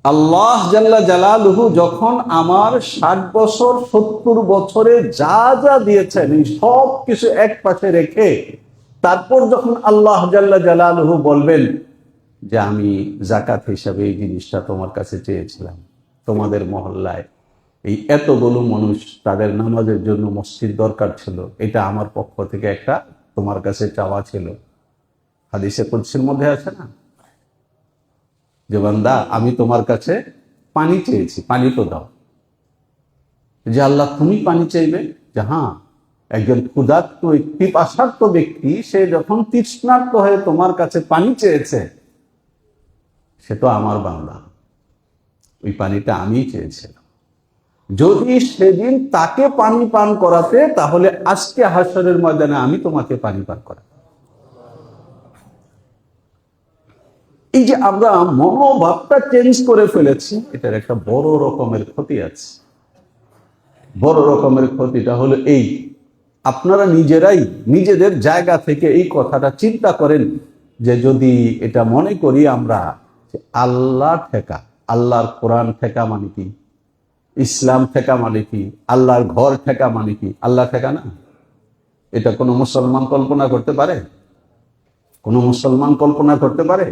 আল্লাহ জাল্লা জালালুহু যখন আমার 60 বছর 70 বছরে যা যা দিয়েছেন এই সব কিছু এক পাশে রেখে তারপর যখন আল্লাহ জাল্লা জালালুহু বলবেন যে আমি যাকাত হিসাবে এই জিনিসটা তোমার কাছে চেয়েছিলাম, তোমাদের মহল্লায় এই এতগুলো মানুষ তাদের নামাজের জন্য মসজিদ দরকার ছিল, এটা আমার পক্ষ থেকে একটা তোমার কাছে চাওয়া ছিল। হাদিসে কুদসির মধ্যে আছে না যে বান্দা আমি তোমার কাছে পানি চেয়েছি, পানি তো দাও। যে আল্লাহ তুমি পানি চাইবে? যে হ্যাঁ, একজন ক্ষুধার্ত পিপাসার্ত ব্যক্তি সে যখন তৃষ্ণার্ত হয়ে তোমার কাছে পানি চেয়েছে, সে তো আমার বান্দা, ওই পানিটা আমি চেয়েছিলাম। যদি সেদিন তাকে পানি পান করাতে, তাহলে আজকে হাসরের ময়দানে আমি তোমাকে পানি পান করাবো। এই যে আমরা মনোভাবটা চেঞ্জ করে ফেলেছি, এটার একটা বড় রকমের ক্ষতি আছে। বড় রকমের ক্ষতিটা হলো এই, আপনারা নিজেরাই নিজেদের জায়গা থেকে এই কথাটা চিন্তা করেন যে যদি এটা মনে করি আমরা আল্লাহ ঠেকা, আল্লাহর কোরআন ঠেকা মানে কি, ইসলাম ঠেকা মানে কি, আল্লাহর ঘর ঠেকা মানে কি? আল্লাহ ঠেকা না, এটা কোনো মুসলমান কল্পনা করতে পারে? কোনো মুসলমান কল্পনা করতে পারে?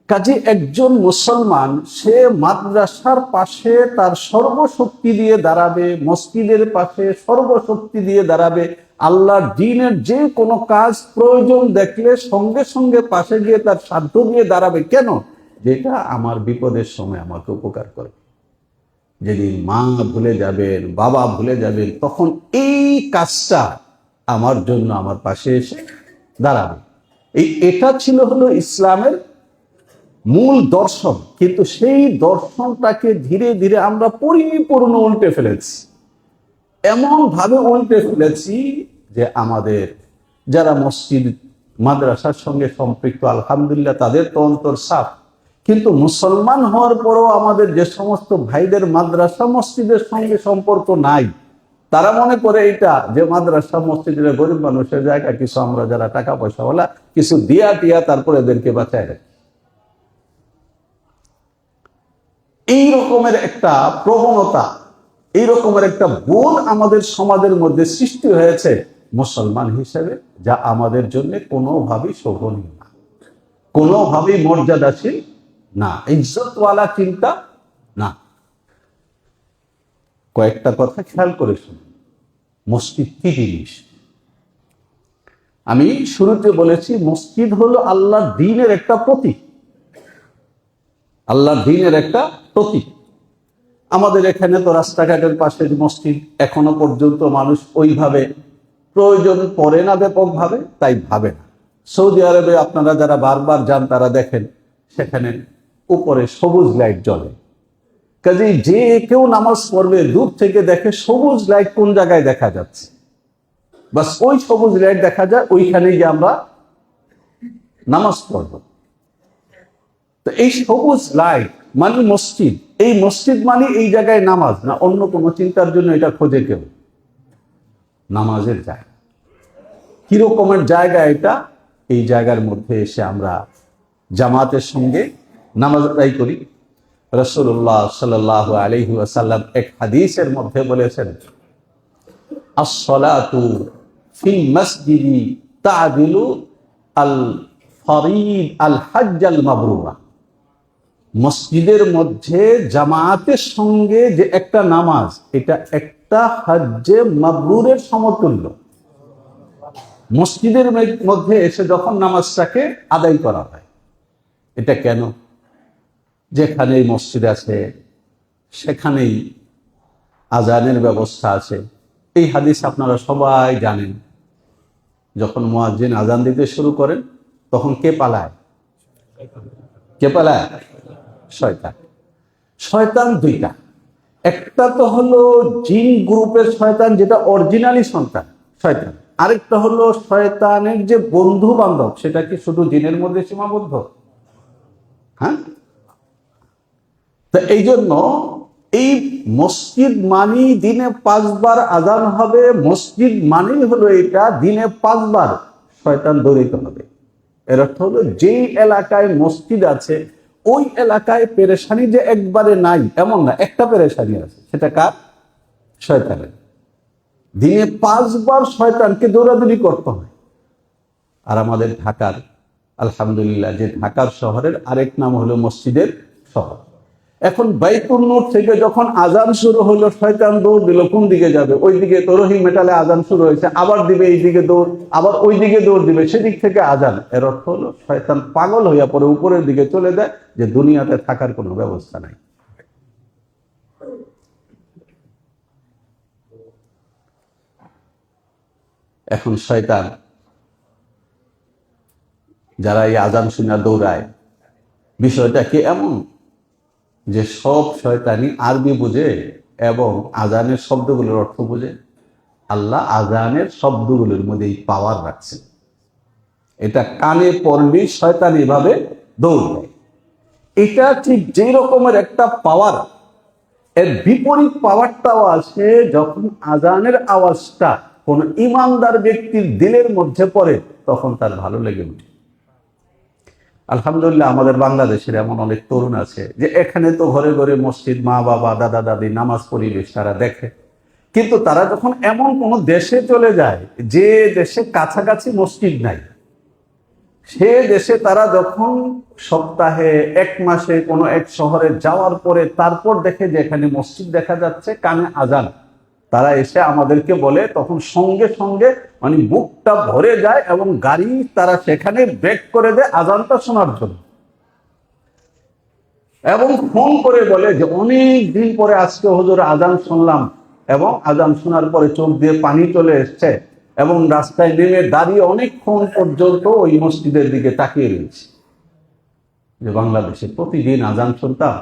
কাজে একজন মুসলমান সে মাদ্রাসার পাশে তার সর্বশক্তি দিয়ে দাঁড়াবে, মসজিদের পাশে সর্বশক্তি দিয়ে দাঁড়াবে, আল্লাহর দ্বীনের যে কোনো কাজ প্রয়োজন দেখলে সঙ্গে সঙ্গে পাশে গিয়ে তার সাধ্য দিয়ে দাঁড়াবে। কেন? যেটা আমার বিপদের সময় আমাকে উপকার করে। যেদিন মা ভুলে যাবেন, বাবা ভুলে যাবেন, তখন এই কাজটা আমার জন্য আমার পাশে এসে দাঁড়াবে। এটা ছিল হলো ইসলামের মূল দর্শন। কিন্তু সেই দর্শনটাকে ধীরে ধীরে আমরা পরিপূর্ণ উল্টে ফেলেছি, এমন ভাবে উল্টে ফেলেছি যে আমাদের যারা মসজিদ মাদ্রাসার সঙ্গে সম্পৃক্ত, আলহামদুলিল্লাহ তাদের তো অন্তর সাফ, কিন্তু মুসলমান হওয়ার পরও আমাদের যে সমস্ত ভাইদের মাদ্রাসা মসজিদের সঙ্গে সম্পর্ক নাই, তারা মনে করে এটা যে মাদ্রাসা মসজিদের গরিব মানুষের জায়গা, কিছু আমরা যারা টাকা পয়সাওয়ালা কিছু দিয়া টিয়া তারপরে এদেরকে বাঁচায় রাখি। এই রকমের একটা প্রবণতা, এই রকমের একটা বোধ আমাদের সমাজের মধ্যে সৃষ্টি হয়েছে মুসলমান হিসেবে, যা আমাদের জন্য কোনোভাবেই শোভনীয় না, কোনোভাবেই মর্যাদাশীল না, ইজ্জতওয়ালা চিন্তা না। কয়েকটা কথা খেয়াল করে শুনুন। মসজিদ কি জিনিস? আমি শুরুতে বলেছি মসজিদ হলো আল্লাহর দ্বীনের একটা প্রতীক, আল্লাহর দ্বীনের একটা প্রতীক। আমাদের এখানে তো রাস্তাঘাটের পাশে মসজিদ এখনো পর্যন্ত মানুষ ওইভাবে প্রয়োজন পড়ে না, ব্যাপকভাবে তাই ভাবে না। সৌদি আরবে আপনারা যারা বারবার যান তারা দেখেন সেখানে উপরে সবুজ লাইট জ্বলে। কাজেই যে কেউ নামাজ পড়বে দূর থেকে দেখে সবুজ লাইট কোন জায়গায় দেখা যাচ্ছে, বাস ওই সবুজ লাইট দেখা যায়, ওইখানে গিয়ে আমরা নামাজ পড়ব। তো এই সবুজ লাইট মানে মসজিদ, এই মসজিদ মানে এই জায়গায় নামাজ না, অন্য কোনো চিন্তার জন্য এটা খোঁজে কেউ? নামাজের জায়গা। কিরকমের জায়গা এটা? এই জায়গার মধ্যে এসে আমরা জামাতের সঙ্গে নামাজ আদায় করি। রাসূলুল্লাহ সাল্লাল্লাহু আলাইহি ওয়াসাল্লাম এক হাদিসের মধ্যে বলেছেন, আস-সালাতু ফিল মসজিদি তা'দিলু আল ফরিদ আল হজ্জ আল মাবরুরা। মসজিদের মধ্যে জামাতের সঙ্গে যে একটা নামাজ, এটা একটা হজ্জে মাবরুরের সমতুল্য। মসজিদের মধ্যে এসে যখন নামাজটাকে আদায় করা হয়। এটা কেন? যেখানেই মসজিদ আছে সেখানেই আজানের ব্যবস্থা আছে। এই হাদিস আপনারা সবাই জানেন। যখন মুয়াজ্জিন আজান দিতে শুরু করেন তখন কে পালায়? কে পালায়? শয়তান। শয়তান দুইটা, একটা তো হলো জিন গ্রুপের শয়তান, যেটা অরিজিনালি শয়তান। আরেকটা হলো শয়তানের যে বন্ধু বান্ধব, সেটা কি শুধু জিনের মধ্যে সীমাবদ্ধ? হ্যাঁ। তো এই জন্য এই মসজিদ মানি দিনে 5 বার আজান হবে, মসজিদ মানি হলো এটা দিনে 5 বার শয়তান দৌড়াইতে হবে। এর অর্থ হলো যেই এলাকায় মসজিদ আছে ওই এলাকায় পেরেশানি যে একবারে নাই এমন না, একটা পেরেশানি আছে। সেটা কার? শয়তানের। দিনে 5 বার শয়তানকে দৌড়াদৌড়ি করতে হয়। আর আমাদের ঢাকার, আলহামদুলিল্লাহ, যে ঢাকার শহরের আরেক নাম হলো মসজিদের শহর। এখন বাইতুল নূর থেকে যখন আজান শুরু হলো, শয়তান দৌড় দিল। কোন দিকে যাবে? ওই দিকে। তো রহিম মেটালে আজান শুরু হয়েছে, আবার দিবে এই দিকে দৌড়, আবার ওই দিকে দৌড় দিবে, সেদিক থেকে আজান। এর অর্থ হলো শয়তান পাগল হইয়া পরে উপরের দিকে চলে যায়, যে দুনিয়াতে থাকার কোনো ব্যবস্থা নাই। এখন শয়তান যারা এই আজান শুনে দৌড়ায়, বিষয়টা কি এমন যে সব শয়তানি আরবি বুঝে এবং আজানের শব্দগুলোর অর্থ বুঝে? আল্লাহ আজানের শব্দগুলোর মধ্যে এই পাওয়ার রাখছে। এটা কানে পড়লেই শয়তান এভাবে দৌড় দেয়। এটা ঠিক যেই রকমের একটা পাওয়ার, এর বিপরীত পাওয়ারটাও আছে যখন আজানের আওয়াজটা কোন ইমানদার ব্যক্তির দিলের মধ্যে পড়ে, তখন তার ভালো লেগে ওঠে। আলহামদুলিল্লাহ, আমাদের বাংলাদেশের এমন অনেক তরুণ আছে যে এখানে তো ঘরে ঘরে মসজিদ, মা বাবা দাদা দাদি নামাজ পরিবেশ তারা দেখে, কিন্তু তারা যখন এমন কোন দেশে চলে যায় যে দেশে কাছাকাছি মসজিদ নাই, সে দেশে তারা যখন সপ্তাহে 1 মাসে কোনো এক শহরে যাওয়ার পরে তারপর দেখে যে এখানে মসজিদ দেখা যাচ্ছে, কানে আজান, তারা এসে আমাদেরকে বলে, তখন সঙ্গে সঙ্গে মানে বুকটা ভরে যায় এবং গাড়ি তারা সেখানে ব্রেক করে দেয় আজানটা শোনার জন্য, এবং ফোন করে বলে যে অনেক দিন পরে আজকে হুজুর আজান শুনলাম, এবং আজান শোনার পরে চোখ দিয়ে পানি চলে এসছে, এবং রাস্তায় নেমে দাঁড়িয়ে অনেকক্ষণ পর্যন্ত ওই মসজিদের দিকে তাকিয়ে রয়েছে। যে বাংলাদেশে প্রতিদিন আজান শুনতাম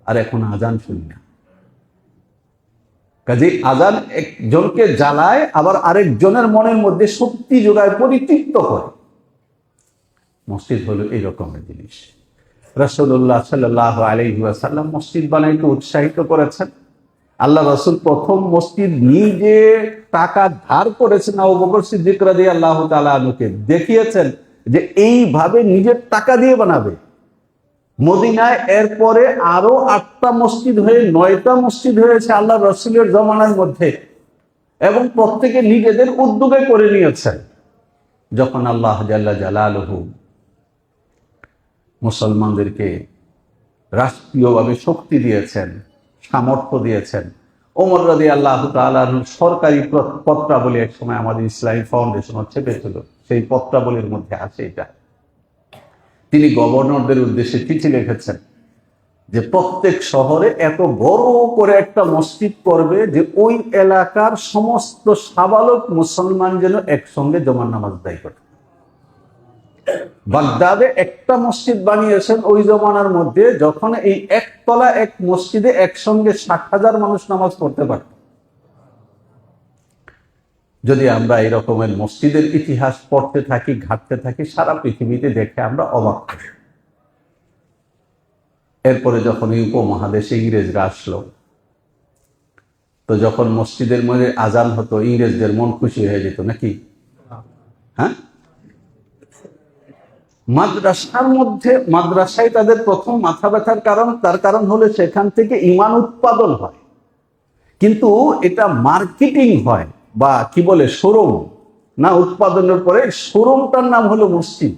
আর এখন আজান শুনি না। কাজে আজান একজনকে জ্বালায়, আবার আরেকজনের মনের মধ্যে শক্তি যোগায়, পরিতৃপ্ত করে। মসজিদ হলো এই রকমের জিনিস। রাসূলুল্লাহ সাল্লাল্লাহু আলাইহি ওয়াসাল্লাম মসজিদ বানাইতে উৎসাহিত করেছেন। আল্লাহ রাসূল প্রথম মসজিদ নিজে টাকা ধার করেছেন আবু বকর সিদ্দিক রাদিয়াল্লাহু তাআলা আনহুকে, দেখিয়েছেন যে এইভাবে নিজের টাকা দিয়ে বানাবে। মদিনায় এরপরে আরো 8টা মসজিদ হয়ে 9টা মসজিদ হয়েছে আল্লাহ রাসূলের জমানার মধ্যে, এবং প্রত্যেকে নিজেদের উদ্যোগে করে নিয়েছেন। যখন আল্লাহ জাল্লা জালালুহু মুসলমানদেরকে রাষ্ট্রীয়ভাবে শক্তি দিয়েছেন, সামর্থ্য দিয়েছেন, ওমর রাদিয়াল্লাহু তাআলা সরকারি পত্রাবলী এক সময় আমাদের ইসলামী ফাউন্ডেশন ছেপেছিল, সেই পত্রাবলীর মধ্যে আছে এটা। তিনি গভর্নরদের উদ্দেশ্যে চিঠি লিখেছেন যে প্রত্যেক শহরে এত বড় করে একটা মসজিদ করবে যে ওই এলাকার সমস্ত সাবালক মুসলমান যেন একসঙ্গে জমার নামাজ আদায় করে। বাগদাদে একটা মসজিদ বানিয়েছেন ওই জমানার মধ্যে, যখন এই একতলা এক মসজিদে একসঙ্গে 60,000 মানুষ নামাজ পড়তে পারত। যদি আমরা এই রকমের মসজিদের ইতিহাস পড়তে থাকি, ঘাটতে থাকি, সারা পৃথিবীতে দেখে আমরা অবাক হই। এরপরে যখন এই উপমহাদেশে ইংরেজরা আসলো, তো যখন মসজিদের মধ্যে আজান হতো ইংরেজদের মন খুশি হয়ে যেত নাকি? হ্যাঁ, মাদ্রাসার মধ্যে, মাদ্রাসায় তাদের প্রথম মাথা ব্যথার কারণ, তার কারণ হলো সেখান থেকে ঈমান উৎপাদন হয়, কিন্তু এটা মার্কেটিং হয়, বা কি বলে শোরুম না, উৎপাদনের পরে শোরুমটার নাম হলো মসজিদ।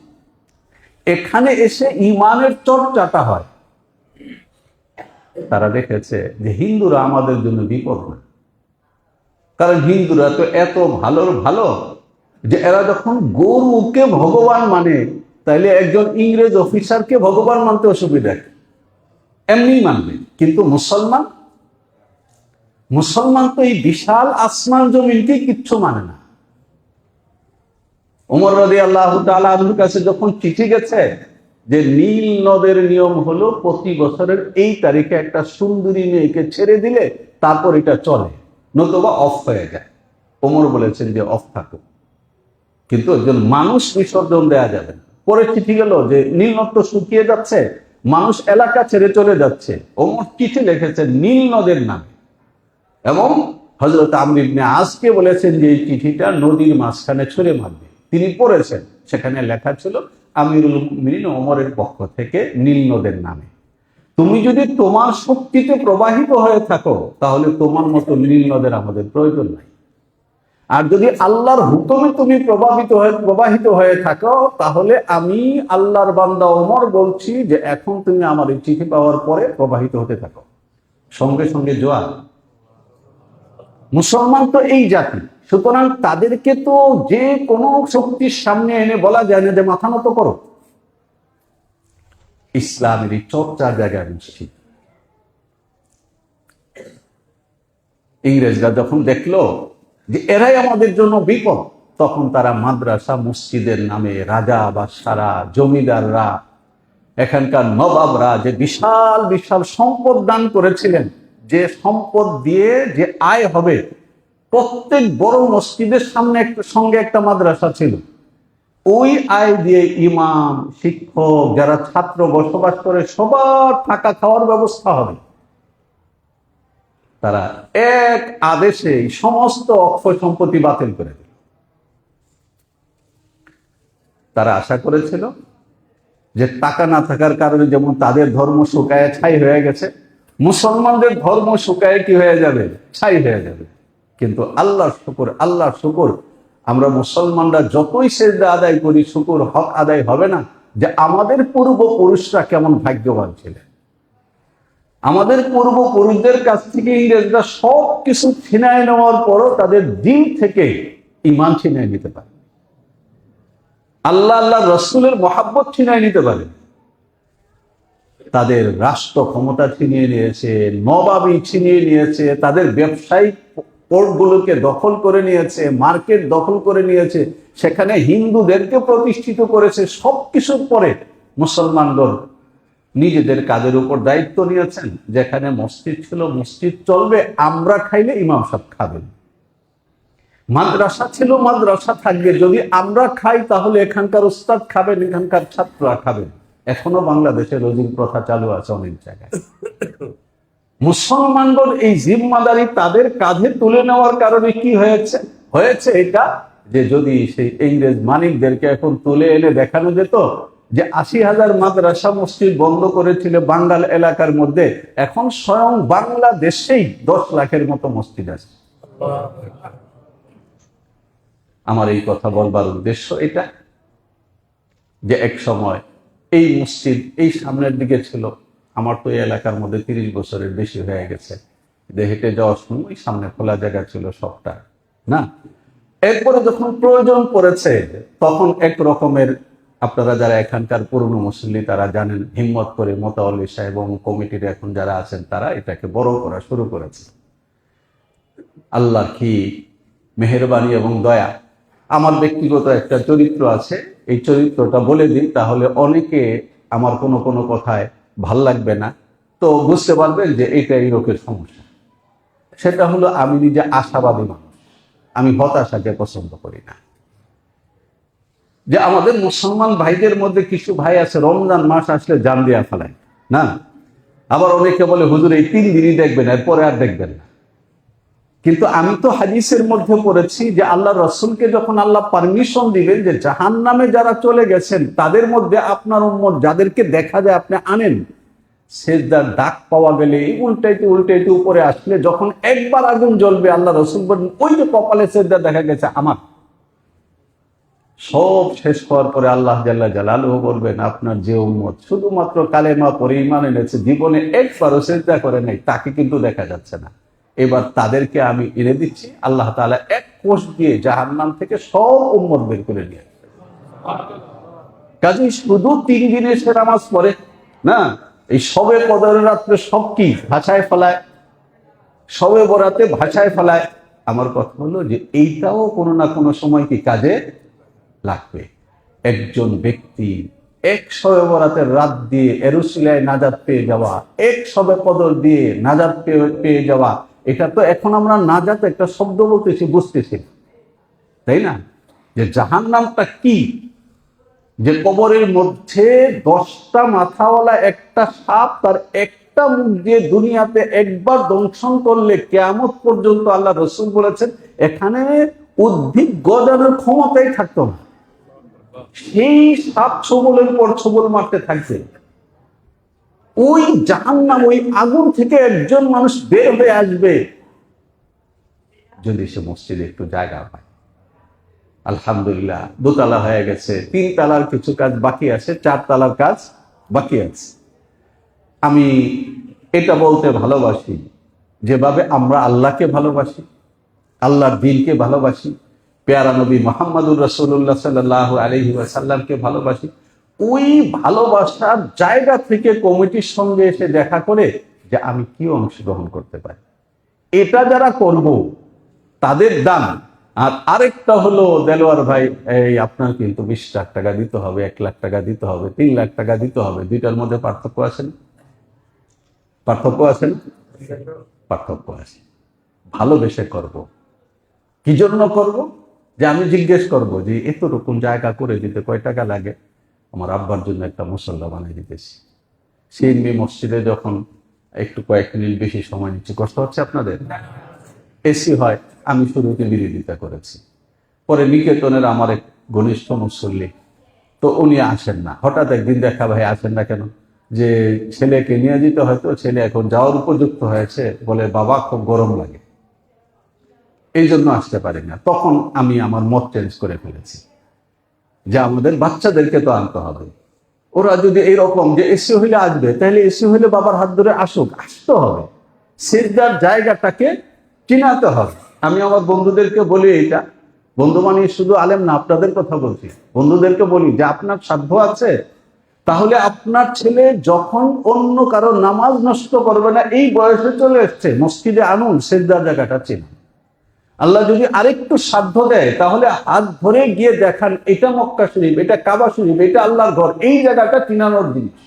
এখানে এসে ঈমানের চর্চাটা হয়। তারা দেখেছে যে হিন্দুরা আমাদের জন্য বিপদ না, কারণ হিন্দুরা তো এত ভালো ভালো, যে এরা যখন গরুকে ভগবান মানে, তাইলে একজন ইংরেজ অফিসারকে ভগবান মানতে অসুবিধা কি? এমনি মানবে। কিন্তু মুসলমান মুসলমান তো এই বিশাল আসমান জমিনকে কিচ্ছু মানে না। ওমর রাদিয়াল্লাহু তাআলা আনহুর কাছে যখন চিঠি গেছে যে নীল নদের নিয়ম হলো প্রতি বছরের এই তারিখে একটা সুন্দরী মেয়েকে ছেড়ে দিলে তারপর এটা চলে, নতুবা অফ হয়ে যায়। ওমর বলেছেন যে অফ থাকুক, কিন্তু একজন মানুষ বিসর্জন দেয়া যাবে না। পরে চিঠি গেল যে নীল নদ তো শুকিয়ে যাচ্ছে, মানুষ এলাকা ছেড়ে চলে যাচ্ছে। ওমর চিঠি লিখেছেন নীল নদের নামে, এবং হযরত আমর ইবনে আসকে বলেছেন যে এই চিঠিটা নদীর মাঝখানে ছুঁড়ে মারবে। তিনি পড়েছেন, সেখানে লেখা ছিল আমিরুল মুমিনিন ওমরের পক্ষ থেকে নীল নদের নামে। তুমি যদি তোমার শক্তিতে প্রবাহিত হয়ে থাকো তাহলে তোমার মতো নীল নদের আমাদের প্রয়োজন নাই। আর যদি আল্লাহর হুকুমে তুমি প্রবাহিত হয়ে থাকো তাহলে আমি আল্লাহর বান্দা ওমর বলছি যে এখন তুমি আমার এই চিঠি পাওয়ার পরে প্রবাহিত হতে থাকো, সঙ্গে সঙ্গে জোয়ার। মুসলমান তো এই জাতি, সুতরাং তাদেরকে তো যে কোনো শক্তির সামনে এনে বলা যায় না যে মাথা নত করো। ইসলামের এই চর্চার জায়গায় মসজিদ। ইংরেজরা যখন দেখলো যে এরাই আমাদের জন্য বিপদ, তখন তারা মাদ্রাসা মসজিদের নামে রাজা বাদশারা, জমিদাররা, এখানকার নবাবরা যে বিশাল বিশাল সম্পদ দান করেছিলেন, যে সম্পদ দিয়ে যে আয় হবে, প্রত্যেক বড় মসজিদের সঙ্গে একটা মাদ্রাসা ছিল। ওই আয় দিয়ে ইমাম, শিক্ষক, যারা ছাত্র বসবাস করে সবার থাকা খাওয়ার ব্যবস্থা হবে। তারা এক আদেশে সমস্ত অক্ষয় সম্পত্তি বাতিল করে দিল। তারা আশা করেছিল যে টাকা না থাকার কারণে যেমন তাদের ধর্ম শুকায় ছাই হয়ে গেছে, মুসলমানদের ধর্ম শুকায় কি হয়ে যাবে? ছাই হয়ে যাবে। কিন্তু আল্লাহর শুকর, আমরা মুসলমানরা যতই সেজদা আদায় করি শুকর হক আদায় হবে না যে আমাদের পূর্বপুরুষরা কেমন ভাগ্যবান ছিলেন। আমাদের পূর্বপুরুষদের কাছ থেকে ইংরেজরা সব কিছু ছিনায় নেওয়ার পরও তাদের দিল থেকে ঈমান ছিনায় নিতে পারে, আল্লাহ রসুলের মহাব্বত ছিনায় নিতে পারে। তাদের রাষ্ট্র ক্ষমতা ছিনিয়ে নিয়েছে, নবাবি ছিনিয়ে নিয়েছে, তাদের ব্যবসায়িক পোর্টগুলোকে দখল করে নিয়েছে, মার্কেট দখল করে নিয়েছে, সেখানে হিন্দুদেরকে প্রতিষ্ঠিত করেছে। সবকিছুর পরে মুসলমানগণ নিজেদের কাজের উপর দায়িত্ব নিয়েছেন। যেখানে মসজিদ ছিল মসজিদ চলবে, আমরা খাইলে ইমাম সাহেব খাবেন। মাদ্রাসা ছিল মাদ্রাসা থাকবে, যদি আমরা খাই তাহলে এখানকার উস্তাদ খাবেন, এখানকার ছাত্ররা খাবেন। এখনো বাংলাদেশে রোজির প্রথা চালু আছে অনেক জায়গায়। মুসলমানগণ এই জিম্মাদারি তাদের কাঁধে তুলে নেওয়ার কারণে কি হয়েছে এটা, যে যদি সেই ইংরেজ মানিকদেরকে এখন তুলে এনে দেখানো যেত যে 80,000 মাদ্রাসা মসজিদ বন্ধ করেছিল বাঙ্গাল এলাকার মধ্যে, এখন স্বয়ং বাংলাদেশেই 10 লাখের মতো মসজিদ আছে। আমার এই কথা বলবার উদ্দেশ্য এটা যে এক সময় এই মসজিদ এই সামনের দিকে ছিল। আমার তো এই এলাকার মধ্যে 30 বছরের বেশি হয়ে গেছে। হেঁটে যাওয়ার সময় সামনে খোলা জায়গা ছিল সবটা না। এরপরে যখন প্রয়োজন পড়েছে তখন এক রকমের, আপনারা যারা এখানকার পুরনো মুসল্লি তারা জানেন, হিম্মত করে মোতাওয়াল্লি সাহেব এবং কমিটির এখন যারা আছেন তারা এটাকে বড় করা শুরু করেছে। আল্লাহ কি মেহেরবানি এবং দয়া। আমার ব্যক্তিগত একটা চরিত্র আছে, এই চরিত্রটা বলে দিই, তাহলে অনেকে আমার কোনো কথায় ভাল লাগবে না, তো বুঝতে পারবেন যে এটা এই লোকের সমস্যা। সেটা হলো আমি নিজে আশাবাদী মানুষ, আমি হতাশাকে পছন্দ করি না। যে আমাদের মুসলমান ভাইদের মধ্যে কিছু ভাই আছে রমজান মাস আসলে জান দিয়া ফেলায় না, আবার অনেকে বলে হুজুর এই 3 দিনই দেখবেন, এরপরে আর দেখবেন না। কিন্তু আমি তো হাদিসের মধ্যে পড়েছি যে আল্লাহ রসুলকে যখন আল্লাহ পারমিশন দিবেন যে জাহান্নামে যারা চলে গেছেন তাদের মধ্যে আপনার উম্মত যাদেরকে দেখা যায় আপনি আনেন, সেজদার ডাক পাওয়া গেলে উল্টাইতে উপরে আসলে যখন একবার আগুন জ্বলবে, আল্লাহ রসুল বলেন ওই যে কপালে সেজদা দেখা গেছে আমার। সব শেষ হওয়ার পরে আল্লাহ জাল্লা জালালুহু বলবেন আপনার যে উম্মত শুধুমাত্র কালেমা পড়ে ঈমান এনেছে, জীবনে একবারও সেজদা করে নাই, তাকে কিন্তু দেখা যাচ্ছে না। এবার তাদেরকে আমি এনে দিচ্ছি। আল্লাহ তাআলা 1 কোষ দিয়ে জাহান্নাম থেকে সব উম্মত বের করে নিয়ে আসবে। কাজেই শুধু 3 দিনে সে নামাজ পড়ে না, এই শবে কদরের রাত্রে সব কি ভাষায় ফেলায়, শবে বরাতে ভাষায় ফেলায়। আমার কথা হলো যে এইটাও কোনো না কোনো সময় কি কাজে লাগবে। একজন ব্যক্তি এক শবে বরাতের রাত দিয়ে এরুসিলায় নাজাত পেয়ে যাওয়া, এক শবে কদর দিয়ে নাজাত পেয়ে যাওয়া, এটা তো এখন আমরা নাজাত একটা শব্দ বলতেছি, বুঝতেছি, তাই না? যে জাহান্নামটা কি, যে কবরের মধ্যে 10টা মাথাওয়ালা একটা সাপ তার একটা মুখ দিয়ে দুনিয়াতে একবার দংশন করলে কিয়ামত পর্যন্ত আল্লাহ রাসূল বলেছেন এখানে উদ্ভিদ গজানোর ক্ষমতাই থাকতো না। সেই সাপ ছবলের পর ছবল মারতে থাকবে। ওই জাহান্নাম, ওই আগুন থেকে একজন মানুষ বের হয়ে আসবে যদি সে মসজিদে একটু জায়গা পায়। আলহামদুলিল্লাহ 2 তালা হয়ে গেছে, 3 তালার কিছু কাজ বাকি আছে, 4 তালার কাজ বাকি আছে। আমি এটা বলতে ভালোবাসি যেভাবে আমরা আল্লাহকে ভালোবাসি, আল্লাহর দ্বীনকে ভালোবাসি, পেয়ারা নবী মুহাম্মদুর রাসূলুল্লাহ সাল্লাল্লাহু আলাইহি ওয়াসাল্লামকে ভালোবাসি, ওই ভালোবাসার জায়গা থেকে কমিটির সঙ্গে এসে দেখা করে যে আমি কি অংশগ্রহণ করতে পারি, এটা যারা করব তাদের দাম। আর আরেকটা হলো দেলোয়ার ভাই, এই আপনার কিন্তু 20 লাখ টাকা দিতে হবে, 1 লাখ টাকা দিতে হবে, 3 লাখ টাকা দিতে হবে, দুইটার মধ্যে পার্থক্য আছে না? পার্থক্য আছে না? পার্থক্য আছে। ভালোবেসে করব। কি জন্য করব? যে আমি জিজ্ঞেস করব যে এতটুকুন জায়গা করে দিতে কয় টাকা লাগে? আমার আব্বার জন্য একটা মুসল্লা বানিয়ে দিতেছি। সিএনবি মসজিদে যখন একটু কয়েক মিনিট বেশি সময় নিচ্ছে, কষ্ট হচ্ছে আপনাদের? এসি হয়, আমি শুরুতে বিরোধিতা করেছি, পরে নিকেতনের আমার এক ঘনিষ্ঠ মুসল্লি, তো উনি আসেন না। হঠাৎ একদিন দেখা, ভাই আসেন না কেন? যে ছেলেকে নিয়ে যেতে, হয়তো ছেলে এখন যাওয়ার উপযুক্ত হয়েছে, বলে বাবা খুব গরম লাগে, এই জন্য আসতে পারি না। তখন আমি আমার মত চেঞ্জ করে ফেলেছি যে আমাদের বাচ্চাদেরকে তো আনতে হবে। ওরা যদি এইরকম যে এসি হইলে আসবে, তাহলে এসি হইলে বাবার হাত ধরে আসুক, আসতে হবে, সিজদার জায়গাটাকে চিনাতে হবে। আমি আমার বন্ধুদেরকে বলি, এইটা বন্ধু মানে শুধু আলেম না, আপনাদের কথা বলছি, বন্ধুদেরকে বলি যে আপনার সাধ্য আছে, তাহলে আপনার ছেলে যখন অন্য কারো নামাজ নষ্ট করবে না, এই বয়সে চলে এসছে, মসজিদে আনুন, সিজদার জায়গাটা চিনুন। আল্লাহ যদি আরেকটু সাধ্য দেয়, তাহলে হাত ধরে গিয়ে দেখান এটা মক্কা শরীফ, এটা কাবা শরীফ, এটা আল্লাহর ঘর, এই জায়গাটা চিনানোর জিনিস।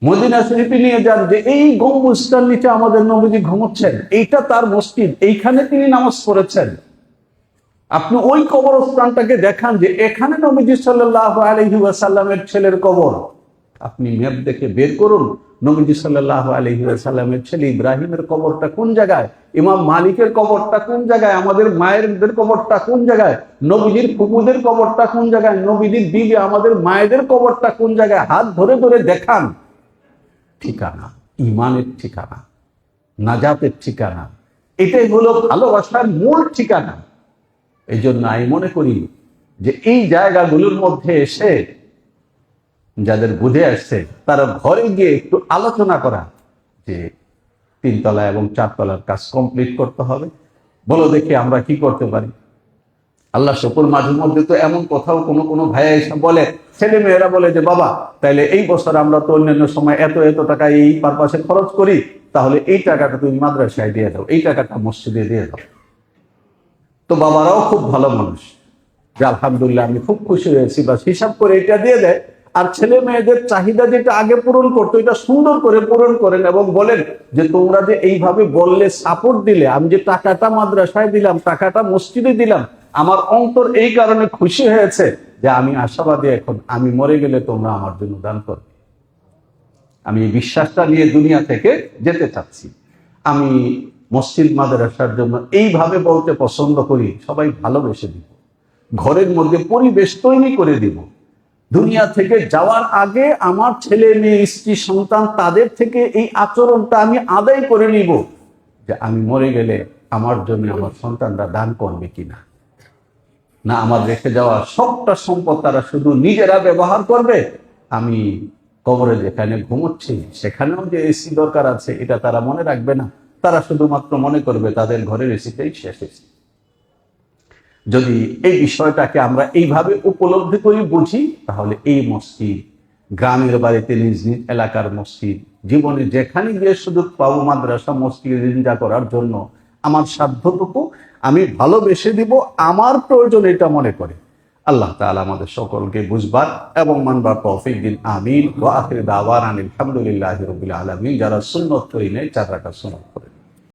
মদিনা শরীফে নিয়ে যান যে এই গম্বুজটার নিচে আমাদের নবীজি ঘুমোচ্ছেন, এইটা তার মসজিদ, এইখানে তিনি নামাজ পড়েছেন। আপনি ওই কবরস্থানটাকে দেখান যে এখানে নবীজি সাল্লাল্লাহু আলাইহি ওয়াসাল্লামের ছেলের কবর। আপনি ম্যাপ দেখে বের করুন নবীজি সাল্লাল্লাহু আলাইহি ওয়াসাল্লামের ছেলে ইব্রাহিমের কবরটা কোন জায়গায়, ইমাম মালিকের কবরটা কোন জায়গায়, আমাদের মায়েরদের কবরটা কোন জায়গায়, নবীজির ফুফুদের কবরটা কোন জায়গায়, নবীজির বিবি আমাদের মায়েদের কবরটা কোন জায়গায়, হাত ধরে ধরে দেখান। ঠিকানা, ইমানের ঠিকানা, নাজাতের ঠিকানা, এটাই হলো ভালোবাসার মূল ঠিকানা। এই জন্য আমি মনে করি যে এই জায়গাগুলোর মধ্যে এসে যাদের বুঝে আসছে তারা ঘরে গিয়ে একটু আলোচনা করা যে 3 তলা এবং 4 তলার কাজ কমপ্লিট করতে হবে, বলো দেখি আমরা কি করতে পারি। আল্লাহ শুকর, মাঝে মধ্যে তো এমন কথাও কোনো ভাইয়া এসে বলে, ছেলে মেয়েরা বলে যে বাবা তাইলে এই বছর আমরা তো অন্যান্য সময় এত টাকা এই পারপাসে খরচ করি, তাহলে এই টাকাটা তুমি মাদ্রাসায় দিয়ে দাও, এই টাকাটা মসজিদে দিয়ে দাও। তো বাবারাও খুব ভালো মানুষ, যে আলহামদুলিল্লাহ আমি খুব খুশি হয়েছি, বাস হিসাব করে এটা দিয়ে দেয়। আর ছেলে মেয়েদের চাহিদা যেটা আগে পূরণ করতো, এটা সুন্দর করে পূরণ করেন এবং বলেন যে তোমরা যে এইভাবে বললে, সাপোর্ট দিলে, আমি যে টাকাটা মাদ্রাসায় দিলাম, টাকাটা মসজিদে দিলাম, আমার অন্তর এই কারণে খুশি হয়েছে যে আমি আশাবাদী, এখন আমি মরে গেলে তোমরা আমার জন্য দান করবে। আমি এই বিশ্বাসটা নিয়ে দুনিয়া থেকে যেতে চাচ্ছি। আমি মসজিদ মাদ্রাসার জন্য এইভাবে বলতে পছন্দ করি, সবাই ভালোবেসে দিব, ঘরের মধ্যে পরিবেশ তৈরি করে দিব। দুনিয়া থেকে যাওয়ার আগে আমার ছেলে মেয়ে, স্ত্রী, সন্তান, তাদের থেকে এই আচরণটা আমি আদায় করে নিব যে আমি মরে গেলে আমার জন্য আমার সন্তানরা দান করবে কিনা, না আমার রেখে যাওয়া সবটা সম্পদ তারা শুধু নিজেরা ব্যবহার করবে, আমি কবরে যেখানে ঘুমোচ্ছি সেখানেও যে এসি দরকার আছে এটা তারা মনে রাখবে না, তারা শুধুমাত্র মনে করবে তাদের ঘরের এসিটাই শেষ এসি। যদি এই বিষয়টাকে আমরা এইভাবে উপলব্ধি করি, বুঝি, তাহলে এই মসজিদ, গ্রামের বাড়িতে নিজ নিজ এলাকার মসজিদ, জীবনে যেখানে গিয়ে সুযোগ পাবো মাদ্রাসা মসজিদ নিন্দা করার জন্য আমার সাধ্যটুকু আমি ভালোবেসে দিব, আমার প্রয়োজন এটা মনে করে। আল্লাহ তাআলা আমাদের সকলকে বুঝবার এবং মানবার তৌফিক দিন। আমিন। ওয়া আখির দাওয়ানা আলহামদুলিল্লাহি রাব্বিল আলামিন। যারা সুন্নত করি নাই, 4 রাকাত সুন্নত